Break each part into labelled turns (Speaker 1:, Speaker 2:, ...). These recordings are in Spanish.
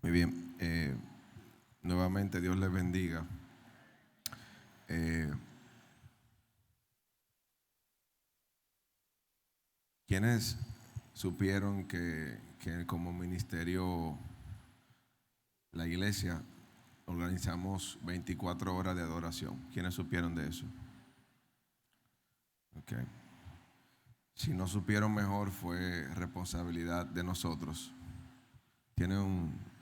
Speaker 1: Muy bien, nuevamente Dios les bendiga. Eh, ¿Quiénes supieron que como ministerio, la iglesia, organizamos 24 horas de adoración? ¿Quiénes supieron de eso? Okay. Si no supieron, mejor fue responsabilidad de nosotros. Tiene un...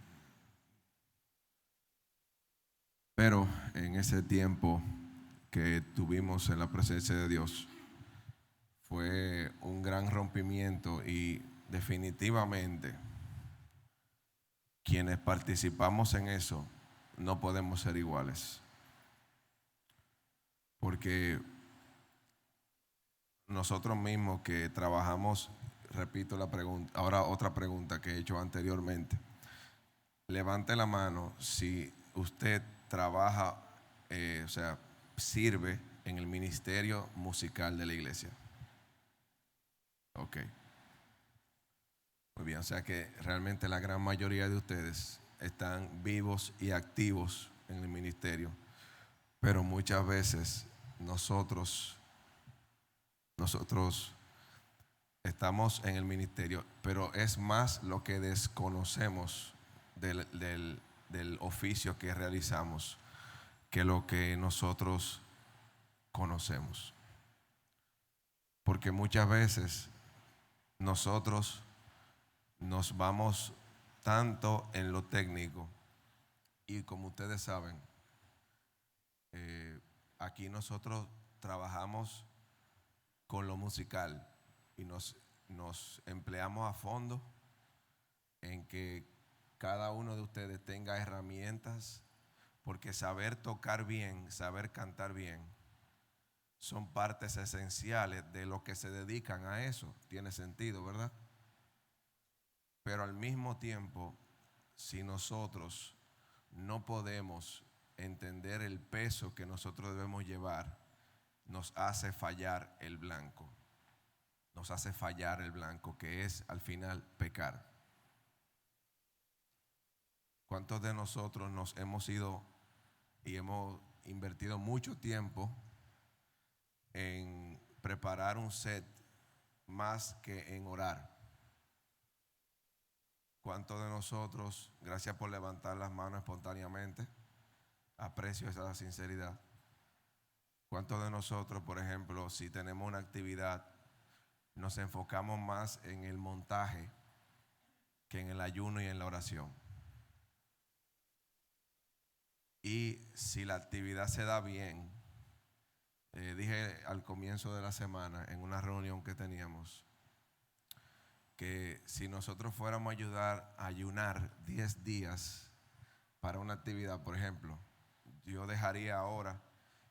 Speaker 1: Pero en ese tiempo que tuvimos en la presencia de Dios, fue un gran rompimiento y definitivamente quienes participamos en eso no podemos ser iguales. Porque nosotros mismos que trabajamos, repito la pregunta, ahora otra pregunta que he hecho anteriormente. Levante la mano si usted trabaja, o sea, sirve en el ministerio musical de la iglesia. Ok. Muy bien, o sea que realmente la gran mayoría de ustedes están vivos y activos en el ministerio, pero muchas veces nosotros estamos en el ministerio, pero es más lo que desconocemos del oficio que realizamos que lo que nosotros conocemos. Porque muchas veces nosotros nos vamos tanto en lo técnico y como ustedes saben, aquí nosotros trabajamos con lo musical y nos empleamos a fondo en que cada uno de ustedes tenga herramientas, porque saber tocar bien, saber cantar bien, son partes esenciales de lo que se dedican a eso. Tiene sentido, ¿verdad? Pero al mismo tiempo, si nosotros no podemos entender el peso que nosotros debemos llevar, nos hace fallar el blanco. Nos hace fallar el blanco, que es al final pecar. ¿Cuántos de nosotros nos hemos ido y hemos invertido mucho tiempo en preparar un set más que en orar? ¿Cuántos de nosotros, gracias por levantar las manos espontáneamente, aprecio esa sinceridad? ¿Cuántos de nosotros, por ejemplo, si tenemos una actividad, nos enfocamos más en el montaje que en el ayuno y en la oración? Y si la actividad se da bien, dije al comienzo de la semana en una reunión que teníamos, que si nosotros fuéramos a ayudar a ayunar 10 días para una actividad, por ejemplo, yo dejaría ahora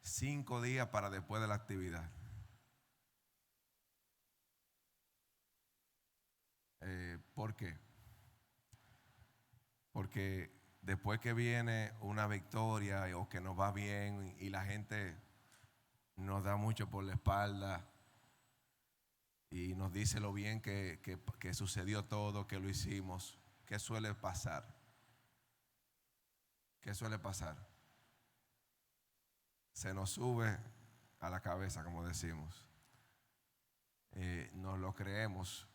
Speaker 1: 5 días para después de la actividad. ¿Por qué? Porque después que viene una victoria o que nos va bien y la gente nos da mucho por la espalda y nos dice lo bien que sucedió todo, que lo hicimos, ¿qué suele pasar? ¿Qué suele pasar? Se nos sube a la cabeza, como decimos. Nos lo creemos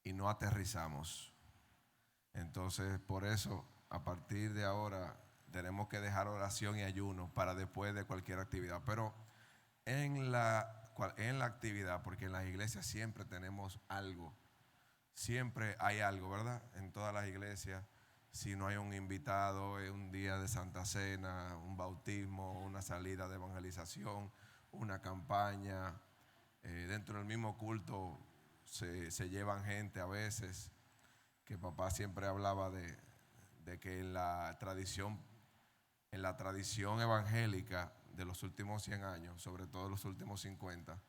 Speaker 1: y no aterrizamos. Entonces, por eso, a partir de ahora, tenemos que dejar oración y ayuno para después de cualquier actividad. Pero en la actividad, porque en las iglesias siempre tenemos algo, siempre hay algo, ¿verdad? En todas las iglesias, si no hay un invitado, es un día de Santa Cena, un bautismo, una salida de evangelización, una campaña, dentro del mismo culto se llevan gente a veces, que papá siempre hablaba de que en la tradición evangélica de los últimos 100 años, sobre todo los últimos 50,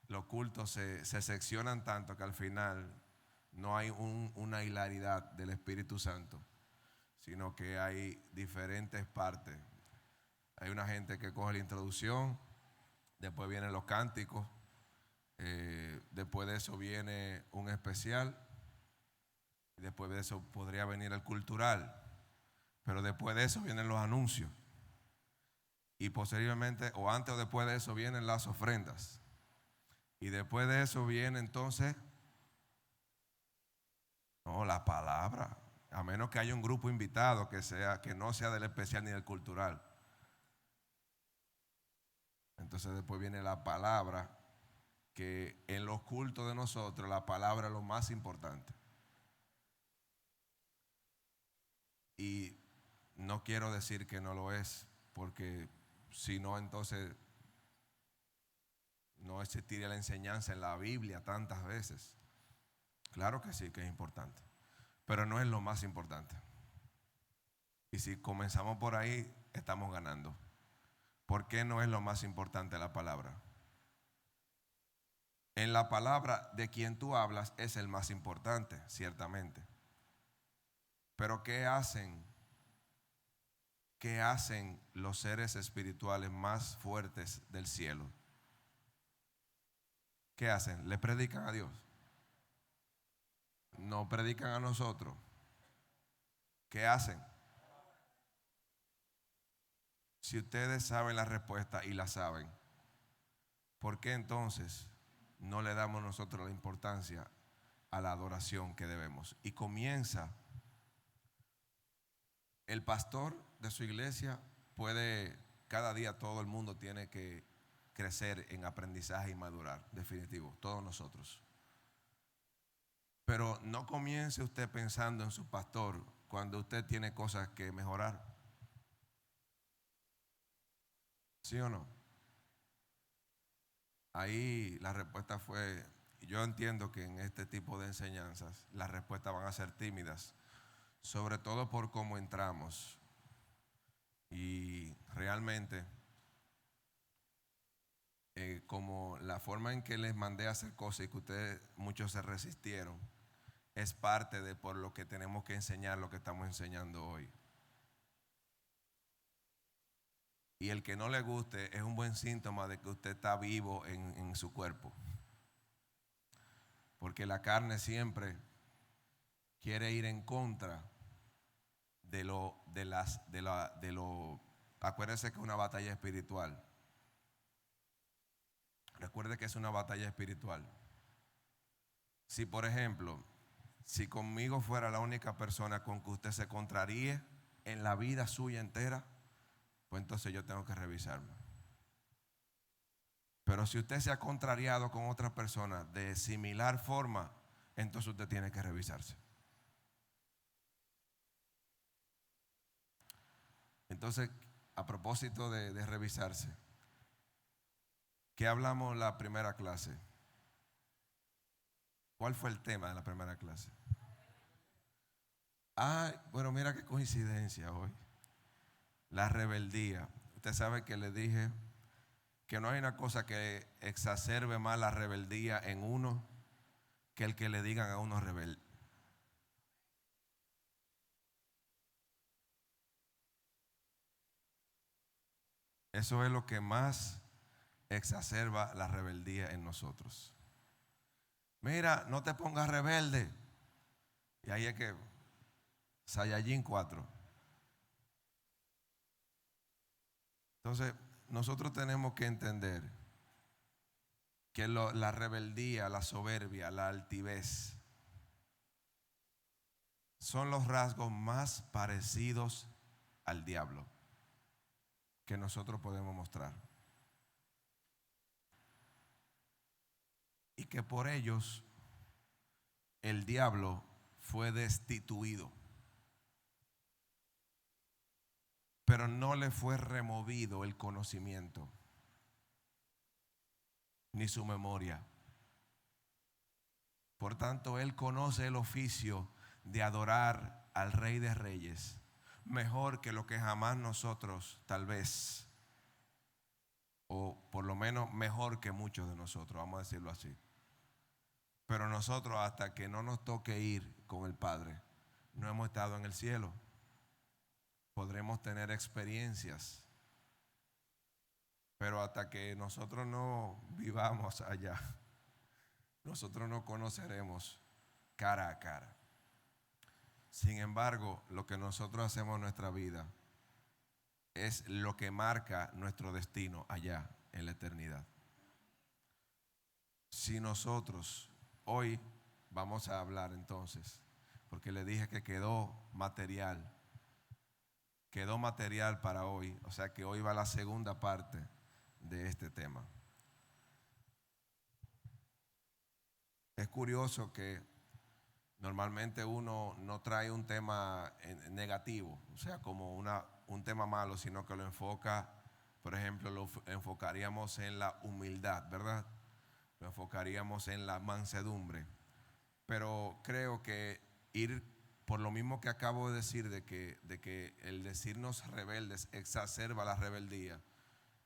Speaker 1: los cultos se seccionan tanto que al final no hay una hilaridad del Espíritu Santo, sino que hay diferentes partes. Hay una gente que coge la introducción, después vienen los cánticos, después de eso viene un especial, Y después de eso podría venir el cultural. Pero después de eso vienen los anuncios. Y posteriormente, o antes o después de eso, vienen las ofrendas. Y después de eso viene entonces, no, la palabra. A menos que haya un grupo invitado que no sea del especial ni del cultural. Entonces después viene la palabra, que en los cultos de nosotros la palabra es lo más importante. Y no quiero decir que no lo es, porque si no, entonces no existiría la enseñanza en la Biblia tantas veces. Claro que sí que es importante, pero no es lo más importante. Y si comenzamos por ahí, estamos ganando. ¿Por qué no es lo más importante la palabra? En la palabra de quien tú hablas es el más importante, ciertamente. Pero ¿qué hacen? ¿Qué hacen los seres espirituales más fuertes del cielo? ¿Qué hacen? ¿Le predican a Dios? No predican a nosotros. ¿Qué hacen? Si ustedes saben la respuesta y la saben, ¿por qué entonces no le damos nosotros la importancia a la adoración que debemos? Y comienza, el pastor de su iglesia puede, cada día todo el mundo tiene que crecer en aprendizaje y madurar, definitivo, todos nosotros. Pero no comience usted pensando en su pastor cuando usted tiene cosas que mejorar. ¿Sí o no? Ahí la respuesta fue, yo entiendo que en este tipo de enseñanzas las respuestas van a ser tímidas, sobre todo por cómo entramos. Y realmente, como la forma en que les mandé a hacer cosas y que ustedes muchos se resistieron, es parte de por lo que tenemos que enseñar lo que estamos enseñando hoy. Y el que no le guste es un buen síntoma de que usted está vivo en su cuerpo. Porque la carne siempre quiere ir en contra acuérdese que es una batalla espiritual. Recuerde que es una batalla espiritual. Si por ejemplo, si conmigo fuera la única persona con que usted se contraríe en la vida suya entera, pues entonces yo tengo que revisarme. Pero si usted se ha contrariado con otra persona de similar forma, entonces usted tiene que revisarse. Entonces, a propósito de revisarse, ¿qué hablamos la primera clase? ¿Cuál fue el tema de la primera clase? Bueno, mira qué coincidencia hoy. La rebeldía. Usted sabe que le dije que no hay una cosa que exacerbe más la rebeldía en uno que el que le digan a uno rebelde. Eso es lo que más exacerba la rebeldía en nosotros. Mira, no te pongas rebelde. Y ahí es que Saiyajin 4. Entonces, nosotros tenemos que entender que la rebeldía, la soberbia, la altivez son los rasgos más parecidos al diablo que nosotros podemos mostrar. Y que por ellos el diablo fue destituido, pero no le fue removido el conocimiento ni su memoria. Por tanto, él conoce el oficio de adorar al Rey de Reyes mejor que lo que jamás nosotros, tal vez, o por lo menos mejor que muchos de nosotros, vamos a decirlo así. Pero nosotros, hasta que no nos toque ir con el Padre, no hemos estado en el cielo. Podremos tener experiencias, pero hasta que nosotros no vivamos allá, nosotros no conoceremos cara a cara. Sin embargo, lo que nosotros hacemos en nuestra vida es lo que marca nuestro destino allá en la eternidad. Si nosotros hoy vamos a hablar entonces, porque le dije que quedó material para hoy, o sea que hoy va la segunda parte de este tema. Es curioso que normalmente uno no trae un tema negativo, o sea, como un tema malo, sino que lo enfoca, por ejemplo, lo enfocaríamos en la humildad, ¿verdad? Lo enfocaríamos en la mansedumbre. Pero creo que ir por lo mismo que acabo de decir, de que el decirnos rebeldes exacerba la rebeldía,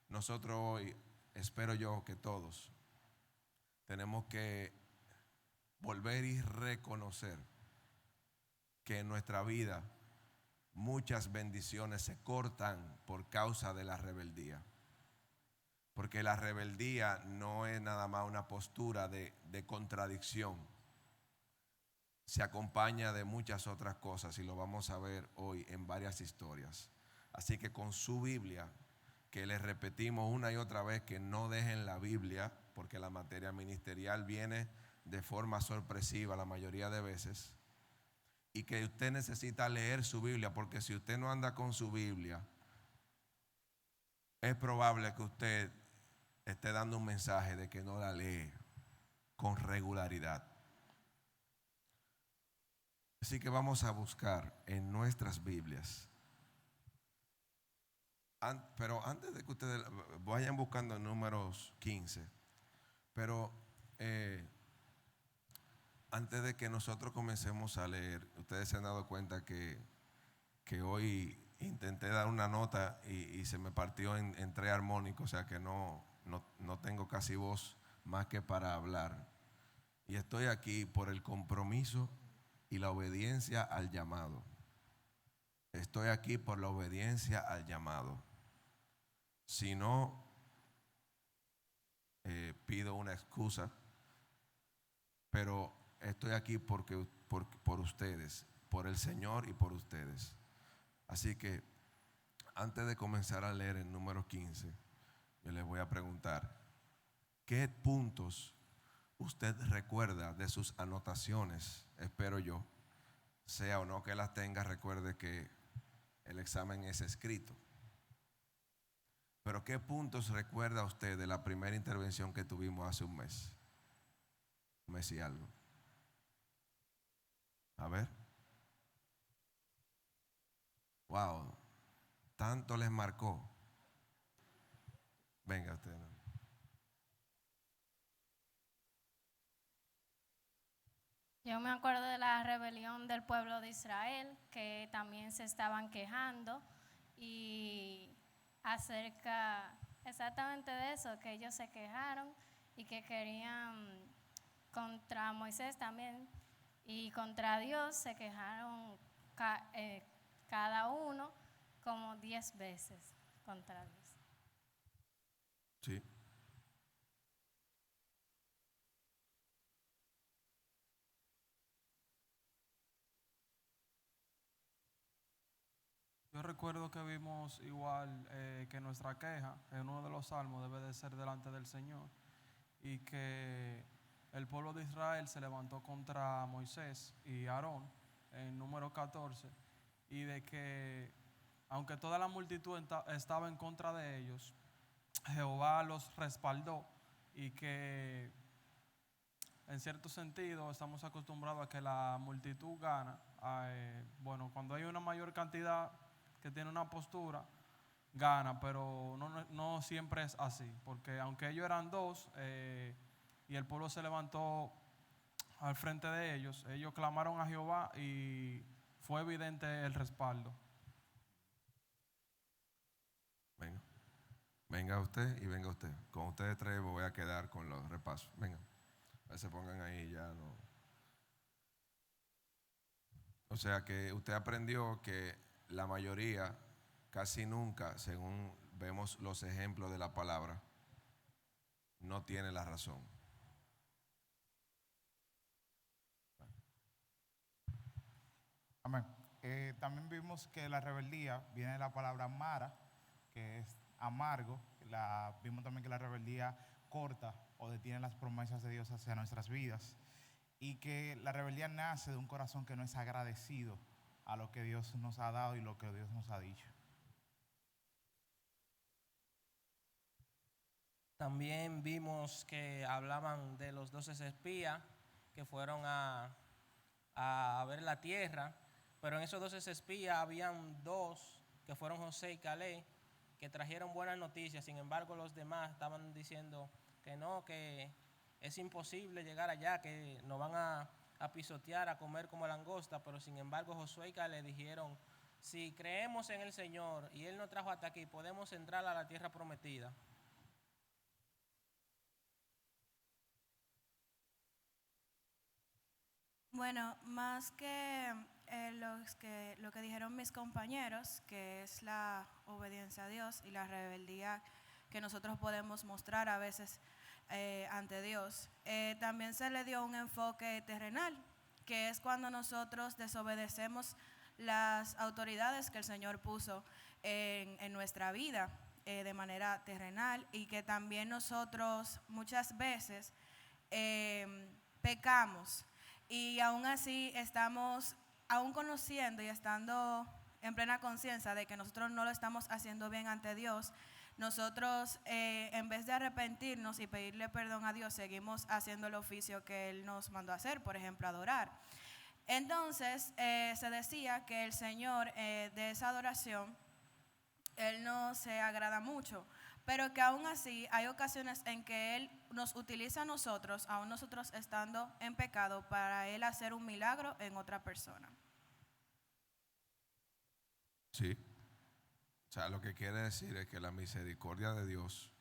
Speaker 1: nosotros hoy, espero yo que todos, tenemos que volver y reconocer que en nuestra vida muchas bendiciones se cortan por causa de la rebeldía. Porque la rebeldía no es nada más una postura de contradicción. Se acompaña de muchas otras cosas y lo vamos a ver hoy en varias historias. Así que con su Biblia, que les repetimos una y otra vez que no dejen la Biblia, porque la materia ministerial viene de forma sorpresiva la mayoría de veces, y que usted necesita leer su Biblia, porque si usted no anda con su Biblia, es probable que usted esté dando un mensaje de que no la lee con regularidad. Así que vamos a buscar en nuestras Biblias. Pero antes de que ustedes vayan buscando en Números 15, pero antes de que nosotros comencemos a leer, ustedes se han dado cuenta que hoy intenté dar una nota y se me partió en tres armónicos, o sea que no tengo casi voz más que para hablar. Y estoy aquí por el compromiso y la obediencia al llamado. Estoy aquí por la obediencia al llamado. Si no, pido una excusa, pero estoy aquí por ustedes, por el Señor y por ustedes. Así que antes de comenzar a leer en Números 15, yo les voy a preguntar, ¿qué puntos usted recuerda de sus anotaciones? Espero yo, sea o no que las tenga, recuerde que el examen es escrito. Pero ¿qué puntos recuerda usted de la primera intervención que tuvimos hace un mes? Un mes y algo. A ver. Wow, tanto les marcó. Venga usted.
Speaker 2: Yo me acuerdo de la rebelión del pueblo de Israel, que también se estaban quejando y acerca exactamente de eso, que ellos se quejaron y que querían contra Moisés también y contra Dios se quejaron cada uno como 10 veces contra Dios.
Speaker 1: Sí.
Speaker 3: Yo recuerdo que vimos igual que nuestra queja en uno de los salmos debe de ser delante del Señor y que el pueblo de Israel se levantó contra Moisés y Aarón en número 14 y de que aunque toda la multitud estaba en contra de ellos, Jehová los respaldó y que en cierto sentido estamos acostumbrados a que la multitud gana. Bueno, cuando hay una mayor cantidad que tiene una postura, gana, pero no siempre es así, porque aunque ellos eran dos y el pueblo se levantó al frente de ellos clamaron a Jehová y fue evidente el respaldo.
Speaker 1: Venga. Venga usted y venga usted. Con ustedes tres voy a quedar con los repasos. Venga. A ver, se pongan ahí ya no. O sea que usted aprendió que la mayoría, casi nunca, según vemos los ejemplos de la palabra, no tiene la razón.
Speaker 4: Amén. También vimos que la rebeldía viene de la palabra mara, que es amargo. Vimos también que la rebeldía corta o detiene las promesas de Dios hacia nuestras vidas. Y que la rebeldía nace de un corazón que no es agradecido a lo que Dios nos ha dado y lo que Dios nos ha dicho.
Speaker 5: También vimos que hablaban de los 12 espías que fueron a ver la tierra, pero en esos 12 espías habían dos que fueron José y Caleb, que trajeron buenas noticias. Sin embargo, los demás estaban diciendo que no, que es imposible llegar allá, que nos van a pisotear, a comer como langosta. Pero sin embargo, Josué y Caleb dijeron: si creemos en el Señor y Él nos trajo hasta aquí, podemos entrar a la tierra prometida.
Speaker 6: Bueno, más que lo que dijeron mis compañeros, que es la obediencia a Dios y la rebeldía que nosotros podemos mostrar a veces ante Dios, también se le dio un enfoque terrenal, que es cuando nosotros desobedecemos las autoridades que el Señor puso en nuestra vida de manera terrenal, y que también nosotros muchas veces pecamos y aún así estamos, aún conociendo y estando en plena conciencia de que nosotros no lo estamos haciendo bien ante Dios. Nosotros en vez de arrepentirnos y pedirle perdón a Dios, seguimos haciendo el oficio que Él nos mandó a hacer, por ejemplo, adorar. Entonces se decía que el Señor de esa adoración, Él no se agrada mucho, pero que aún así hay ocasiones en que Él nos utiliza a nosotros, aún nosotros estando en pecado, para Él hacer un milagro en otra persona.
Speaker 1: Sí. O sea, lo que quiere decir es que la misericordia de Dios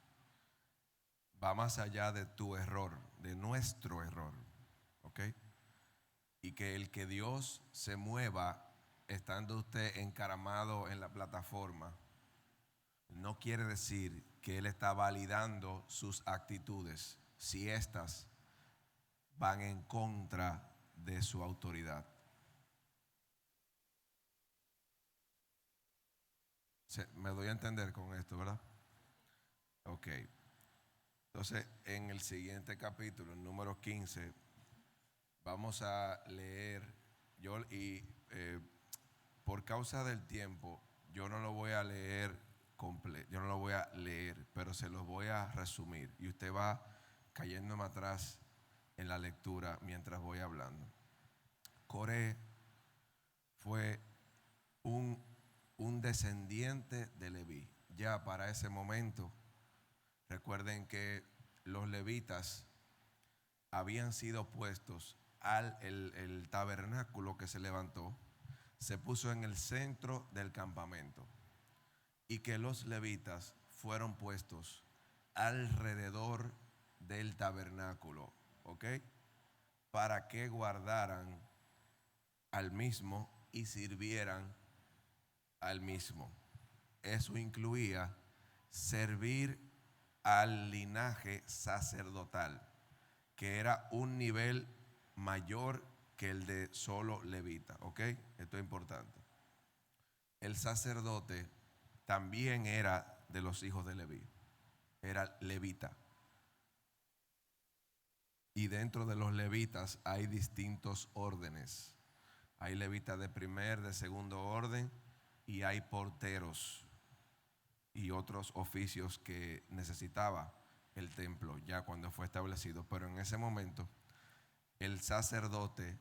Speaker 1: va más allá de tu error, de nuestro error, ¿ok? Y que el que Dios se mueva estando usted encaramado en la plataforma no quiere decir que Él está validando sus actitudes si éstas van en contra de su autoridad. Me doy a entender con esto, ¿verdad? Ok. Entonces, en el siguiente capítulo, el número 15, vamos a leer, por causa del tiempo, yo no lo voy a leer completo, yo no lo voy a leer, pero se los voy a resumir. Y usted va cayéndome atrás en la lectura mientras voy hablando. Coré fue un descendiente de Leví. Ya para ese momento, recuerden que los levitas habían sido puestos el tabernáculo que se levantó, se puso en el centro del campamento, y que los levitas fueron puestos alrededor del tabernáculo, ¿ok? Para que guardaran al mismo y sirvieran al mismo. Eso incluía servir al linaje sacerdotal, que era un nivel mayor que el de solo levita, ¿ok? Esto es importante. El sacerdote también era de los hijos de Leví, era levita. Y dentro de los levitas hay distintos órdenes. Hay levitas de primer, de segundo orden, y hay porteros y otros oficios que necesitaba el templo ya cuando fue establecido. Pero en ese momento el sacerdote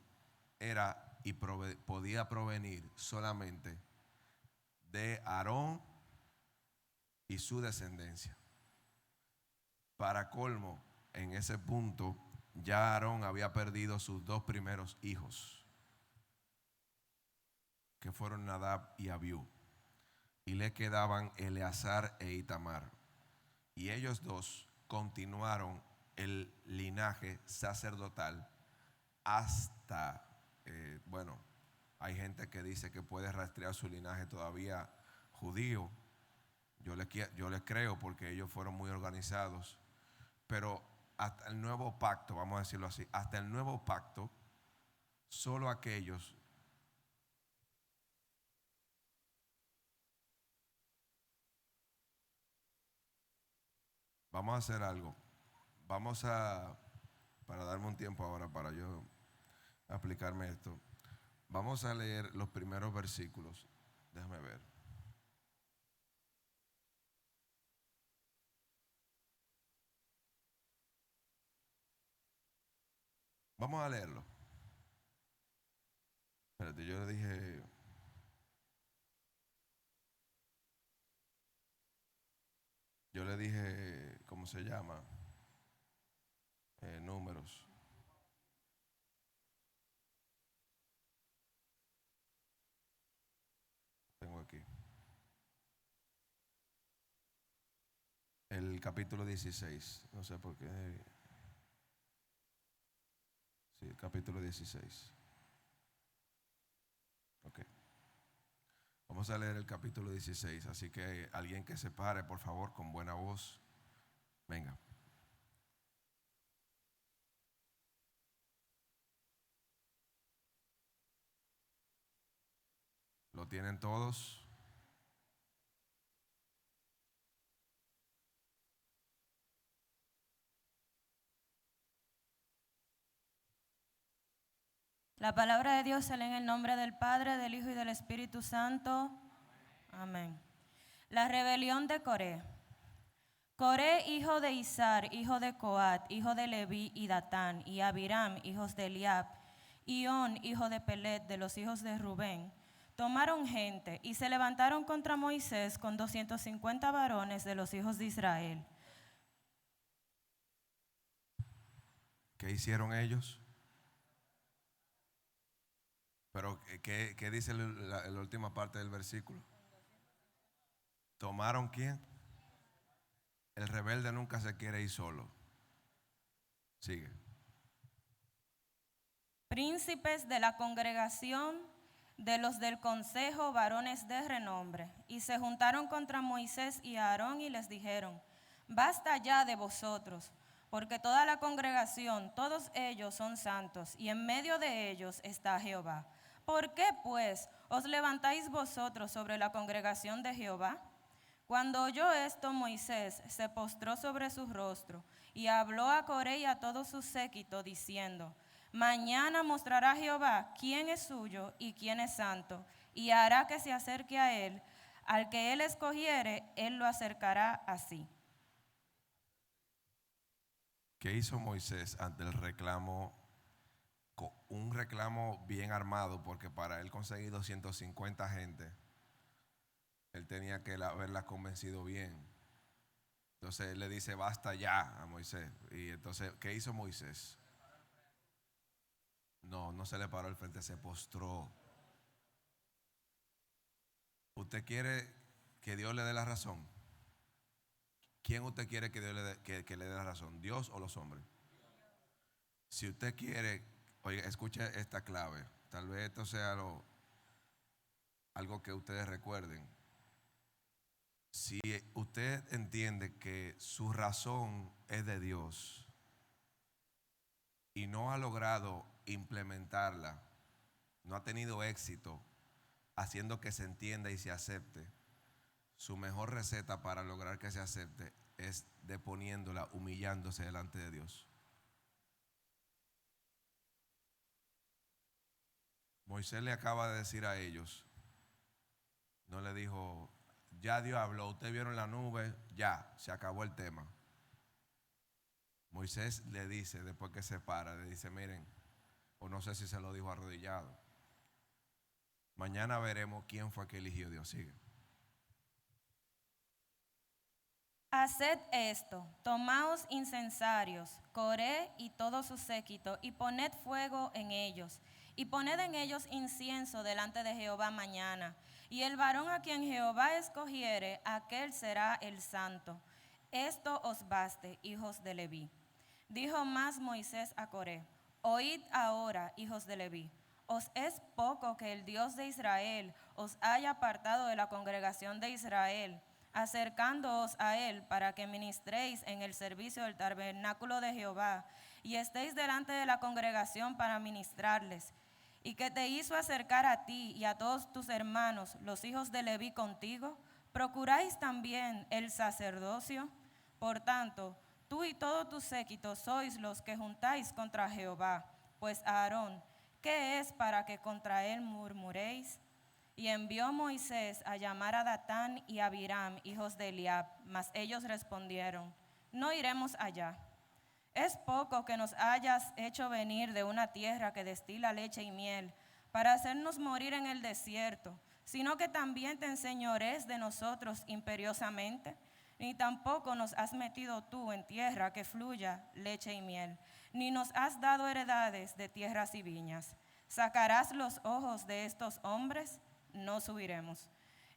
Speaker 1: era y podía provenir solamente de Aarón y su descendencia. Para colmo, en ese punto ya Aarón había perdido sus dos primeros hijos, que fueron Nadab y Abiú, y le quedaban Eleazar e Itamar, y ellos dos continuaron el linaje sacerdotal hasta, hay gente que dice que puede rastrear su linaje todavía judío. Yo les creo, porque ellos fueron muy organizados, pero hasta el nuevo pacto, vamos a decirlo así, hasta el nuevo pacto, solo aquellos Vamos a hacer algo. Para darme un tiempo ahora para yo aplicarme esto, vamos a leer los primeros versículos. Déjame ver. Vamos a leerlo. Espérate, yo le dije, ¿cómo se llama? Números. Tengo aquí. El capítulo 16. No sé por qué. Sí, el capítulo 16. Ok. Vamos a leer el capítulo 16. Así que alguien que se pare, por favor, con buena voz. Venga. ¿Lo tienen todos?
Speaker 6: La palabra de Dios se lee en el nombre del Padre, del Hijo y del Espíritu Santo. Amén. La rebelión de Coré. Coré, hijo de Izar, hijo de Coat, hijo de Leví y Datán, y Abiram, hijos de Eliab, y On, hijo de Pelet, de los hijos de Rubén, tomaron gente y se levantaron contra Moisés con 250 varones de los hijos de Israel.
Speaker 1: ¿Qué hicieron ellos? Pero ¿qué dice la última parte del versículo? ¿Tomaron quién? El rebelde nunca se quiere ir solo. Sigue.
Speaker 6: Príncipes de la congregación, de los del consejo, varones de renombre, y se juntaron contra Moisés y Aarón y les dijeron: basta ya de vosotros, porque toda la congregación, todos ellos son santos, y en medio de ellos está Jehová. ¿Por qué, pues, os levantáis vosotros sobre la congregación de Jehová? Cuando oyó esto, Moisés se postró sobre su rostro y habló a Coré y a todo su séquito, diciendo: mañana mostrará Jehová quién es suyo y quién es santo, y hará que se acerque a él. Al que él escogiere, él lo acercará así.
Speaker 1: ¿Qué hizo Moisés ante el reclamo? Un reclamo bien armado, porque para él conseguir 250 gente, él tenía que haberla convencido bien. Entonces él le dice: basta ya a Moisés. Y entonces, ¿qué hizo Moisés? No se le paró al frente, se postró. ¿Usted quiere que Dios le dé la razón? ¿Quién usted quiere que Dios que le dé la razón? ¿Dios o los hombres? Si usted quiere, oye, escuche esta clave. Tal vez esto sea algo que ustedes recuerden. Si usted entiende que su razón es de Dios y no ha logrado implementarla, no ha tenido éxito haciendo que se entienda y se acepte, su mejor receta para lograr que se acepte es deponiéndola, humillándose delante de Dios. Moisés le acaba de decir a ellos, no le dijo: ya Dios habló, ustedes vieron la nube, ya, se acabó el tema. Moisés le dice, después que se para, le dice: miren, o no sé si se lo dijo arrodillado, mañana veremos quién fue que eligió Dios. Sigue.
Speaker 6: Haced esto, tomaos incensarios, Coré y todo su séquito, y poned fuego en ellos, y poned en ellos incienso delante de Jehová mañana. Y el varón a quien Jehová escogiere, aquel será el santo. Esto os baste, hijos de Leví. Dijo más Moisés a Coré: oíd ahora, hijos de Leví, ¿os es poco que el Dios de Israel os haya apartado de la congregación de Israel, acercándoos a él para que ministréis en el servicio del tabernáculo de Jehová, y estéis delante de la congregación para ministrarles? Y que te hizo acercar a ti y a todos tus hermanos, los hijos de Leví contigo, ¿procuráis también el sacerdocio?
Speaker 7: Por tanto, tú y todo tu séquito sois los que juntáis contra Jehová, pues Aarón, ¿qué es para que contra él murmuréis? Y envió Moisés a llamar a Datán y a Abiram, hijos de Eliab, mas ellos respondieron, no iremos allá. Es poco que nos hayas hecho venir de una tierra que destila leche y miel, para hacernos morir en el desierto, sino que también te enseñores de nosotros imperiosamente. Ni tampoco nos has metido tú en tierra que fluya leche y miel, ni nos has dado heredades de tierras y viñas. ¿Sacarás los ojos de estos hombres? No subiremos.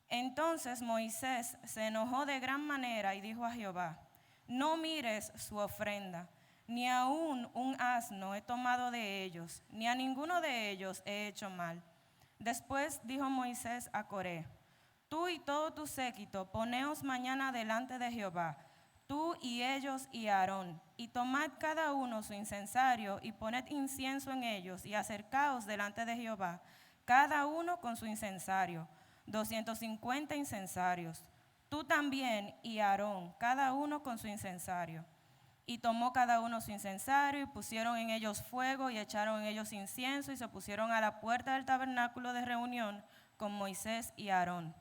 Speaker 7: Entonces Moisés se enojó de gran manera y dijo a Jehová, no mires su ofrenda, ni aun un asno he tomado de ellos, ni a ninguno de ellos he hecho mal. Después dijo Moisés a Coré, tú y todo tu séquito, poneos mañana delante de Jehová, tú y ellos y Aarón, y tomad cada uno su incensario y poned incienso en ellos y acercaos delante de Jehová, cada uno con su incensario, 250 incensarios. Tú también y Aarón, cada uno con su incensario. Y tomó cada uno su incensario y pusieron en ellos fuego y echaron en ellos incienso y se pusieron a la puerta del tabernáculo de reunión con Moisés y Aarón.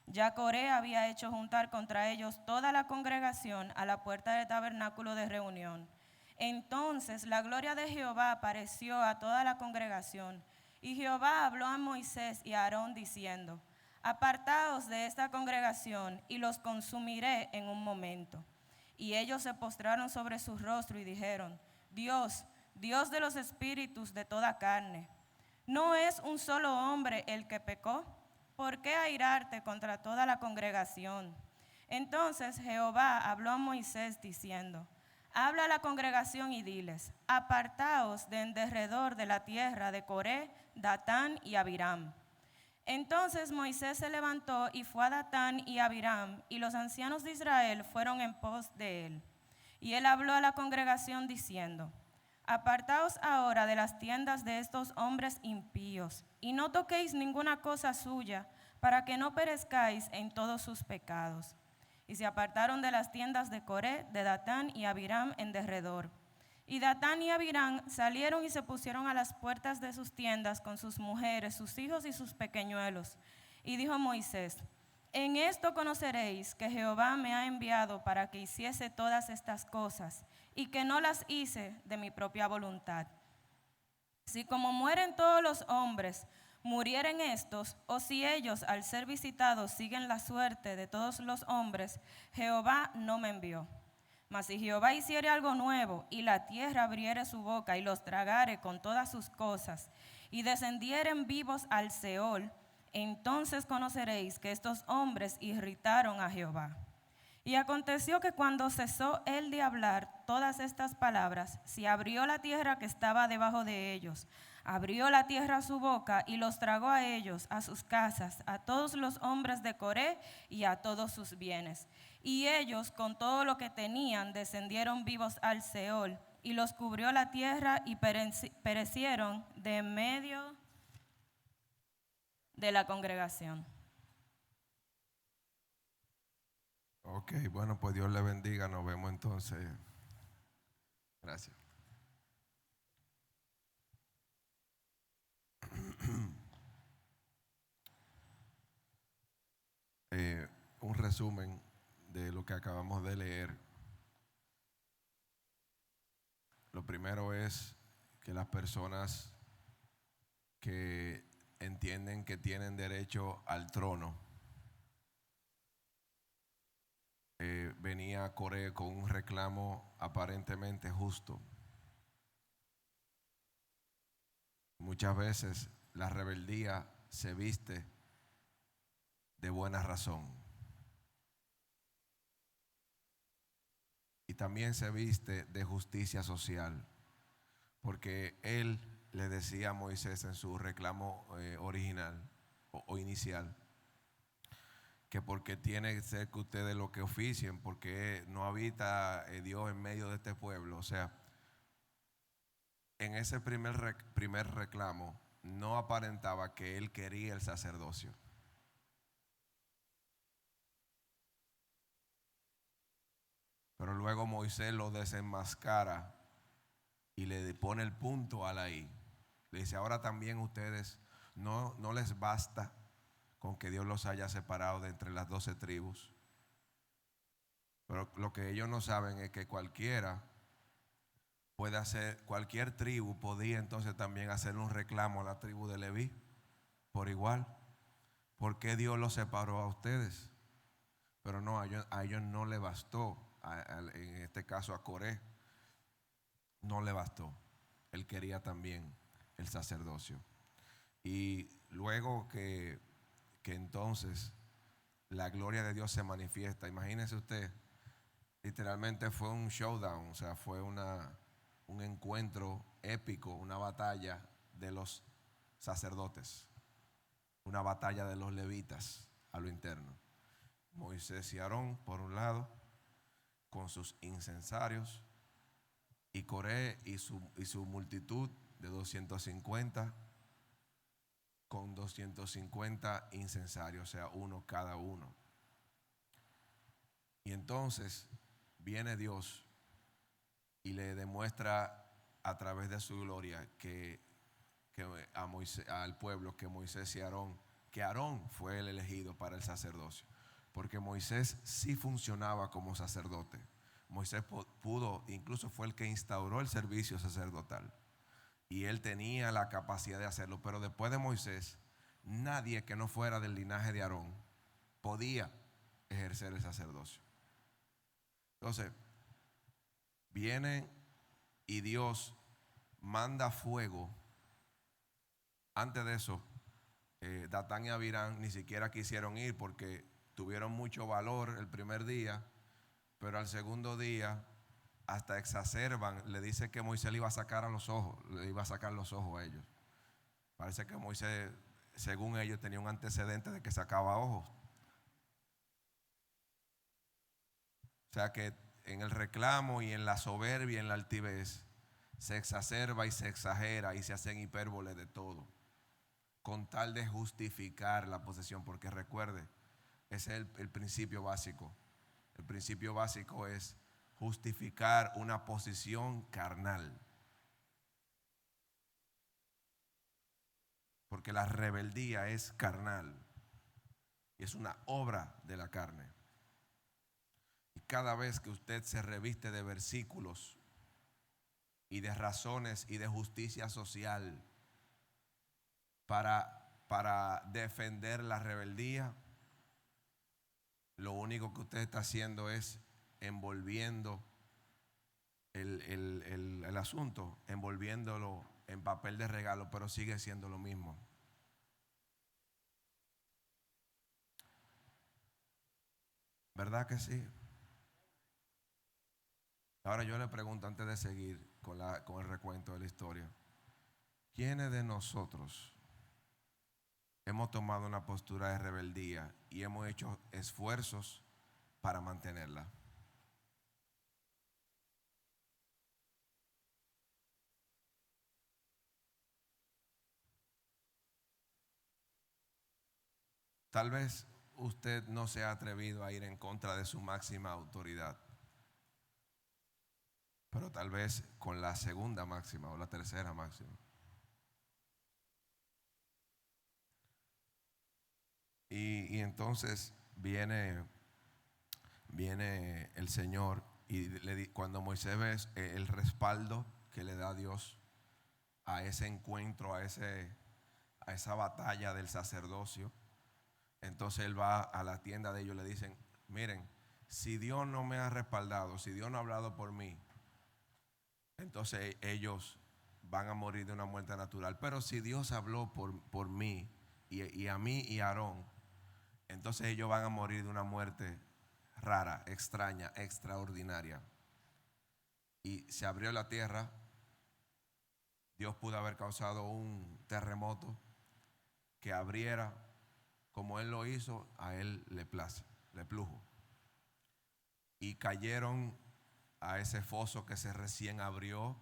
Speaker 7: Ya Coré había hecho juntar contra ellos toda la congregación a la puerta del tabernáculo de reunión. Entonces la gloria de Jehová apareció a toda la congregación, y Jehová habló a Moisés y a Aarón diciendo, apartaos de esta congregación y los consumiré en un momento. Y ellos se postraron sobre su rostro y dijeron, Dios, Dios de los espíritus de toda carne, ¿no es un solo hombre el que pecó? ¿Por qué airarte contra toda la congregación? Entonces Jehová habló a Moisés diciendo, habla a la congregación y diles, apartaos de en derredor de la tierra de Coré, Datán y Abiram. Entonces Moisés se levantó y fue a Datán y a Abiram, y los ancianos de Israel fueron en pos de él. Y él habló a la congregación diciendo, apartaos ahora de las tiendas de estos hombres impíos, y no toquéis ninguna cosa suya, para que no perezcáis en todos sus pecados. Y se apartaron de las tiendas de Coré, de Datán y Abiram en derredor. Y Datán y Abiram salieron y se pusieron a las puertas de sus tiendas con sus mujeres, sus hijos y sus pequeñuelos. Y dijo Moisés, en esto conoceréis que Jehová me ha enviado para que hiciese todas estas cosas, y que no las hice de mi propia voluntad. Si como mueren todos los hombres, murieren estos, o si ellos al ser visitados siguen la suerte de todos los hombres, Jehová no me envió. Mas si Jehová hiciere algo nuevo, y la tierra abriere su boca, y los tragare con todas sus cosas, y descendieren vivos al Seol, entonces conoceréis que estos hombres irritaron a Jehová. Y aconteció que cuando cesó él de hablar todas estas palabras, se abrió la tierra que estaba debajo de ellos, abrió la tierra su boca y los tragó a ellos, a sus casas, a todos los hombres de Coré y a todos sus bienes. Y ellos con todo lo que tenían descendieron vivos al Seol, y los cubrió la tierra y perecieron de en medio de la congregación.
Speaker 1: Ok, bueno, pues Dios le bendiga. Nos vemos entonces. Gracias. Un resumen de lo que acabamos de leer. Lo primero es que las personas que entienden que tienen derecho al trono, venía a Coré con un reclamo aparentemente justo. Muchas veces la rebeldía se viste de buena razón y también se viste de justicia social, porque él le decía a Moisés en su reclamo original o inicial, que porque tiene que ser que ustedes lo que oficien, porque no habita Dios en medio de este pueblo. O sea, en ese primer reclamo no aparentaba que él quería el sacerdocio. Pero luego Moisés lo desenmascara y le pone el punto a la I. Le dice, ahora también ustedes no les basta con que Dios los haya separado de entre las 12 tribus. Pero lo que ellos no saben es que cualquier tribu podía entonces también hacer un reclamo a la tribu de Leví por igual. ¿Por qué Dios los separó a ustedes? Pero no, a ellos no le bastó, en este caso a Coré, no le bastó. Él quería también el sacerdocio. Y luego que entonces la gloria de Dios se manifiesta, imagínese usted, literalmente fue un showdown, o sea, fue un encuentro épico, una batalla de los sacerdotes, una batalla de los levitas a lo interno. Moisés y Aarón por un lado con sus incensarios, y Coré y su multitud de 250 con 250 incensarios, o sea, uno cada uno. Y entonces viene Dios y le demuestra a través de su gloria al pueblo que Moisés y Aarón, que Aarón fue el elegido para el sacerdocio, porque Moisés sí funcionaba como sacerdote. Moisés pudo, incluso fue el que instauró el servicio sacerdotal y él tenía la capacidad de hacerlo, pero después de Moisés nadie que no fuera del linaje de Aarón podía ejercer el sacerdocio. Entonces viene y Dios manda fuego. Antes de eso, Datán y Abirán ni siquiera quisieron ir porque tuvieron mucho valor el primer día, pero al segundo día hasta exacerban, le dice que Moisés le iba a sacar los ojos a ellos. Parece que Moisés, según ellos, tenía un antecedente de que sacaba ojos. O sea que en el reclamo y en la soberbia, en la altivez, se exacerba y se exagera y se hacen hipérboles de todo, con tal de justificar la posesión, porque recuerde, ese es el principio básico. El principio básico es justificar una posición carnal. Porque la rebeldía es carnal y es una obra de la carne. Y cada vez que usted se reviste de versículos y de razones y de justicia social para defender la rebeldía, lo único que usted está haciendo es envolviendo el asunto, envolviéndolo en papel de regalo, pero sigue siendo lo mismo. ¿Verdad que sí? Ahora yo le pregunto, antes de seguir con el recuento de la historia, ¿quiénes de nosotros hemos tomado una postura de rebeldía y hemos hecho esfuerzos para mantenerla? Tal vez usted no se ha atrevido a ir en contra de su máxima autoridad, pero tal vez con la segunda máxima o la tercera máxima. Y entonces viene el Señor y cuando Moisés ve el respaldo que le da Dios a ese encuentro, a esa batalla del sacerdocio, entonces él va a la tienda de ellos y le dicen, miren, si Dios no me ha respaldado, si Dios no ha hablado por mí, entonces ellos van a morir de una muerte natural. Pero si Dios habló por mí y a mí y a Aarón, entonces ellos van a morir de una muerte rara, extraña, extraordinaria. Y se abrió la tierra. Dios pudo haber causado un terremoto que abriera, como Él lo hizo, a Él le plujo. Y cayeron a ese foso que se recién abrió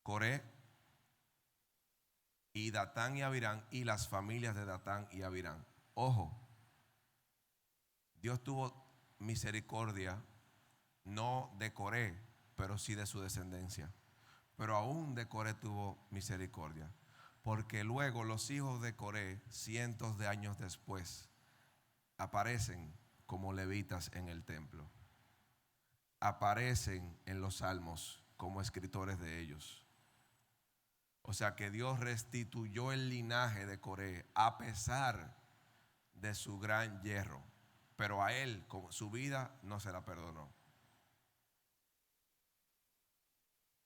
Speaker 1: Coré y Datán y Abirán y las familias de Datán y Abirán. Ojo, Dios tuvo misericordia no de Coré, pero sí de su descendencia. Pero aún de Coré tuvo misericordia, porque luego los hijos de Coré, cientos de años después, aparecen como levitas en el templo, aparecen en los salmos como escritores de ellos. O sea que Dios restituyó el linaje de Coré a pesar de su gran yerro, pero a él con su vida no se la perdonó.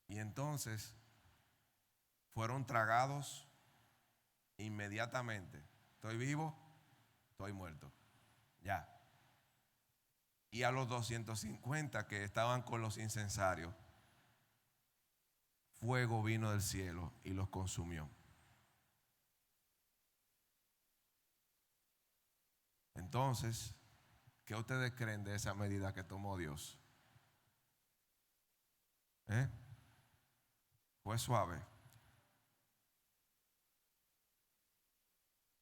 Speaker 1: Y entonces fueron tragados inmediatamente. Estoy vivo, estoy muerto. Ya. Y a los 250 que estaban con los incensarios, fuego vino del cielo y los consumió. Entonces, ¿qué ustedes creen de esa medida que tomó Dios? ¿Fue suave?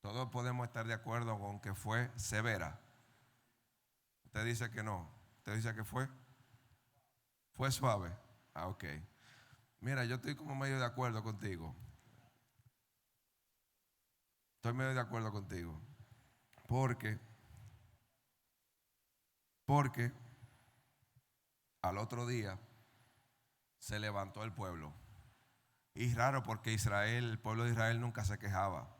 Speaker 1: Todos podemos estar de acuerdo con que fue severa. Usted dice que no. Usted dice que fue suave. Ah, ok. Mira, yo estoy como medio de acuerdo contigo. Estoy medio de acuerdo contigo. Porque al otro día se levantó el pueblo. Y es raro porque Israel, el pueblo de Israel nunca se quejaba.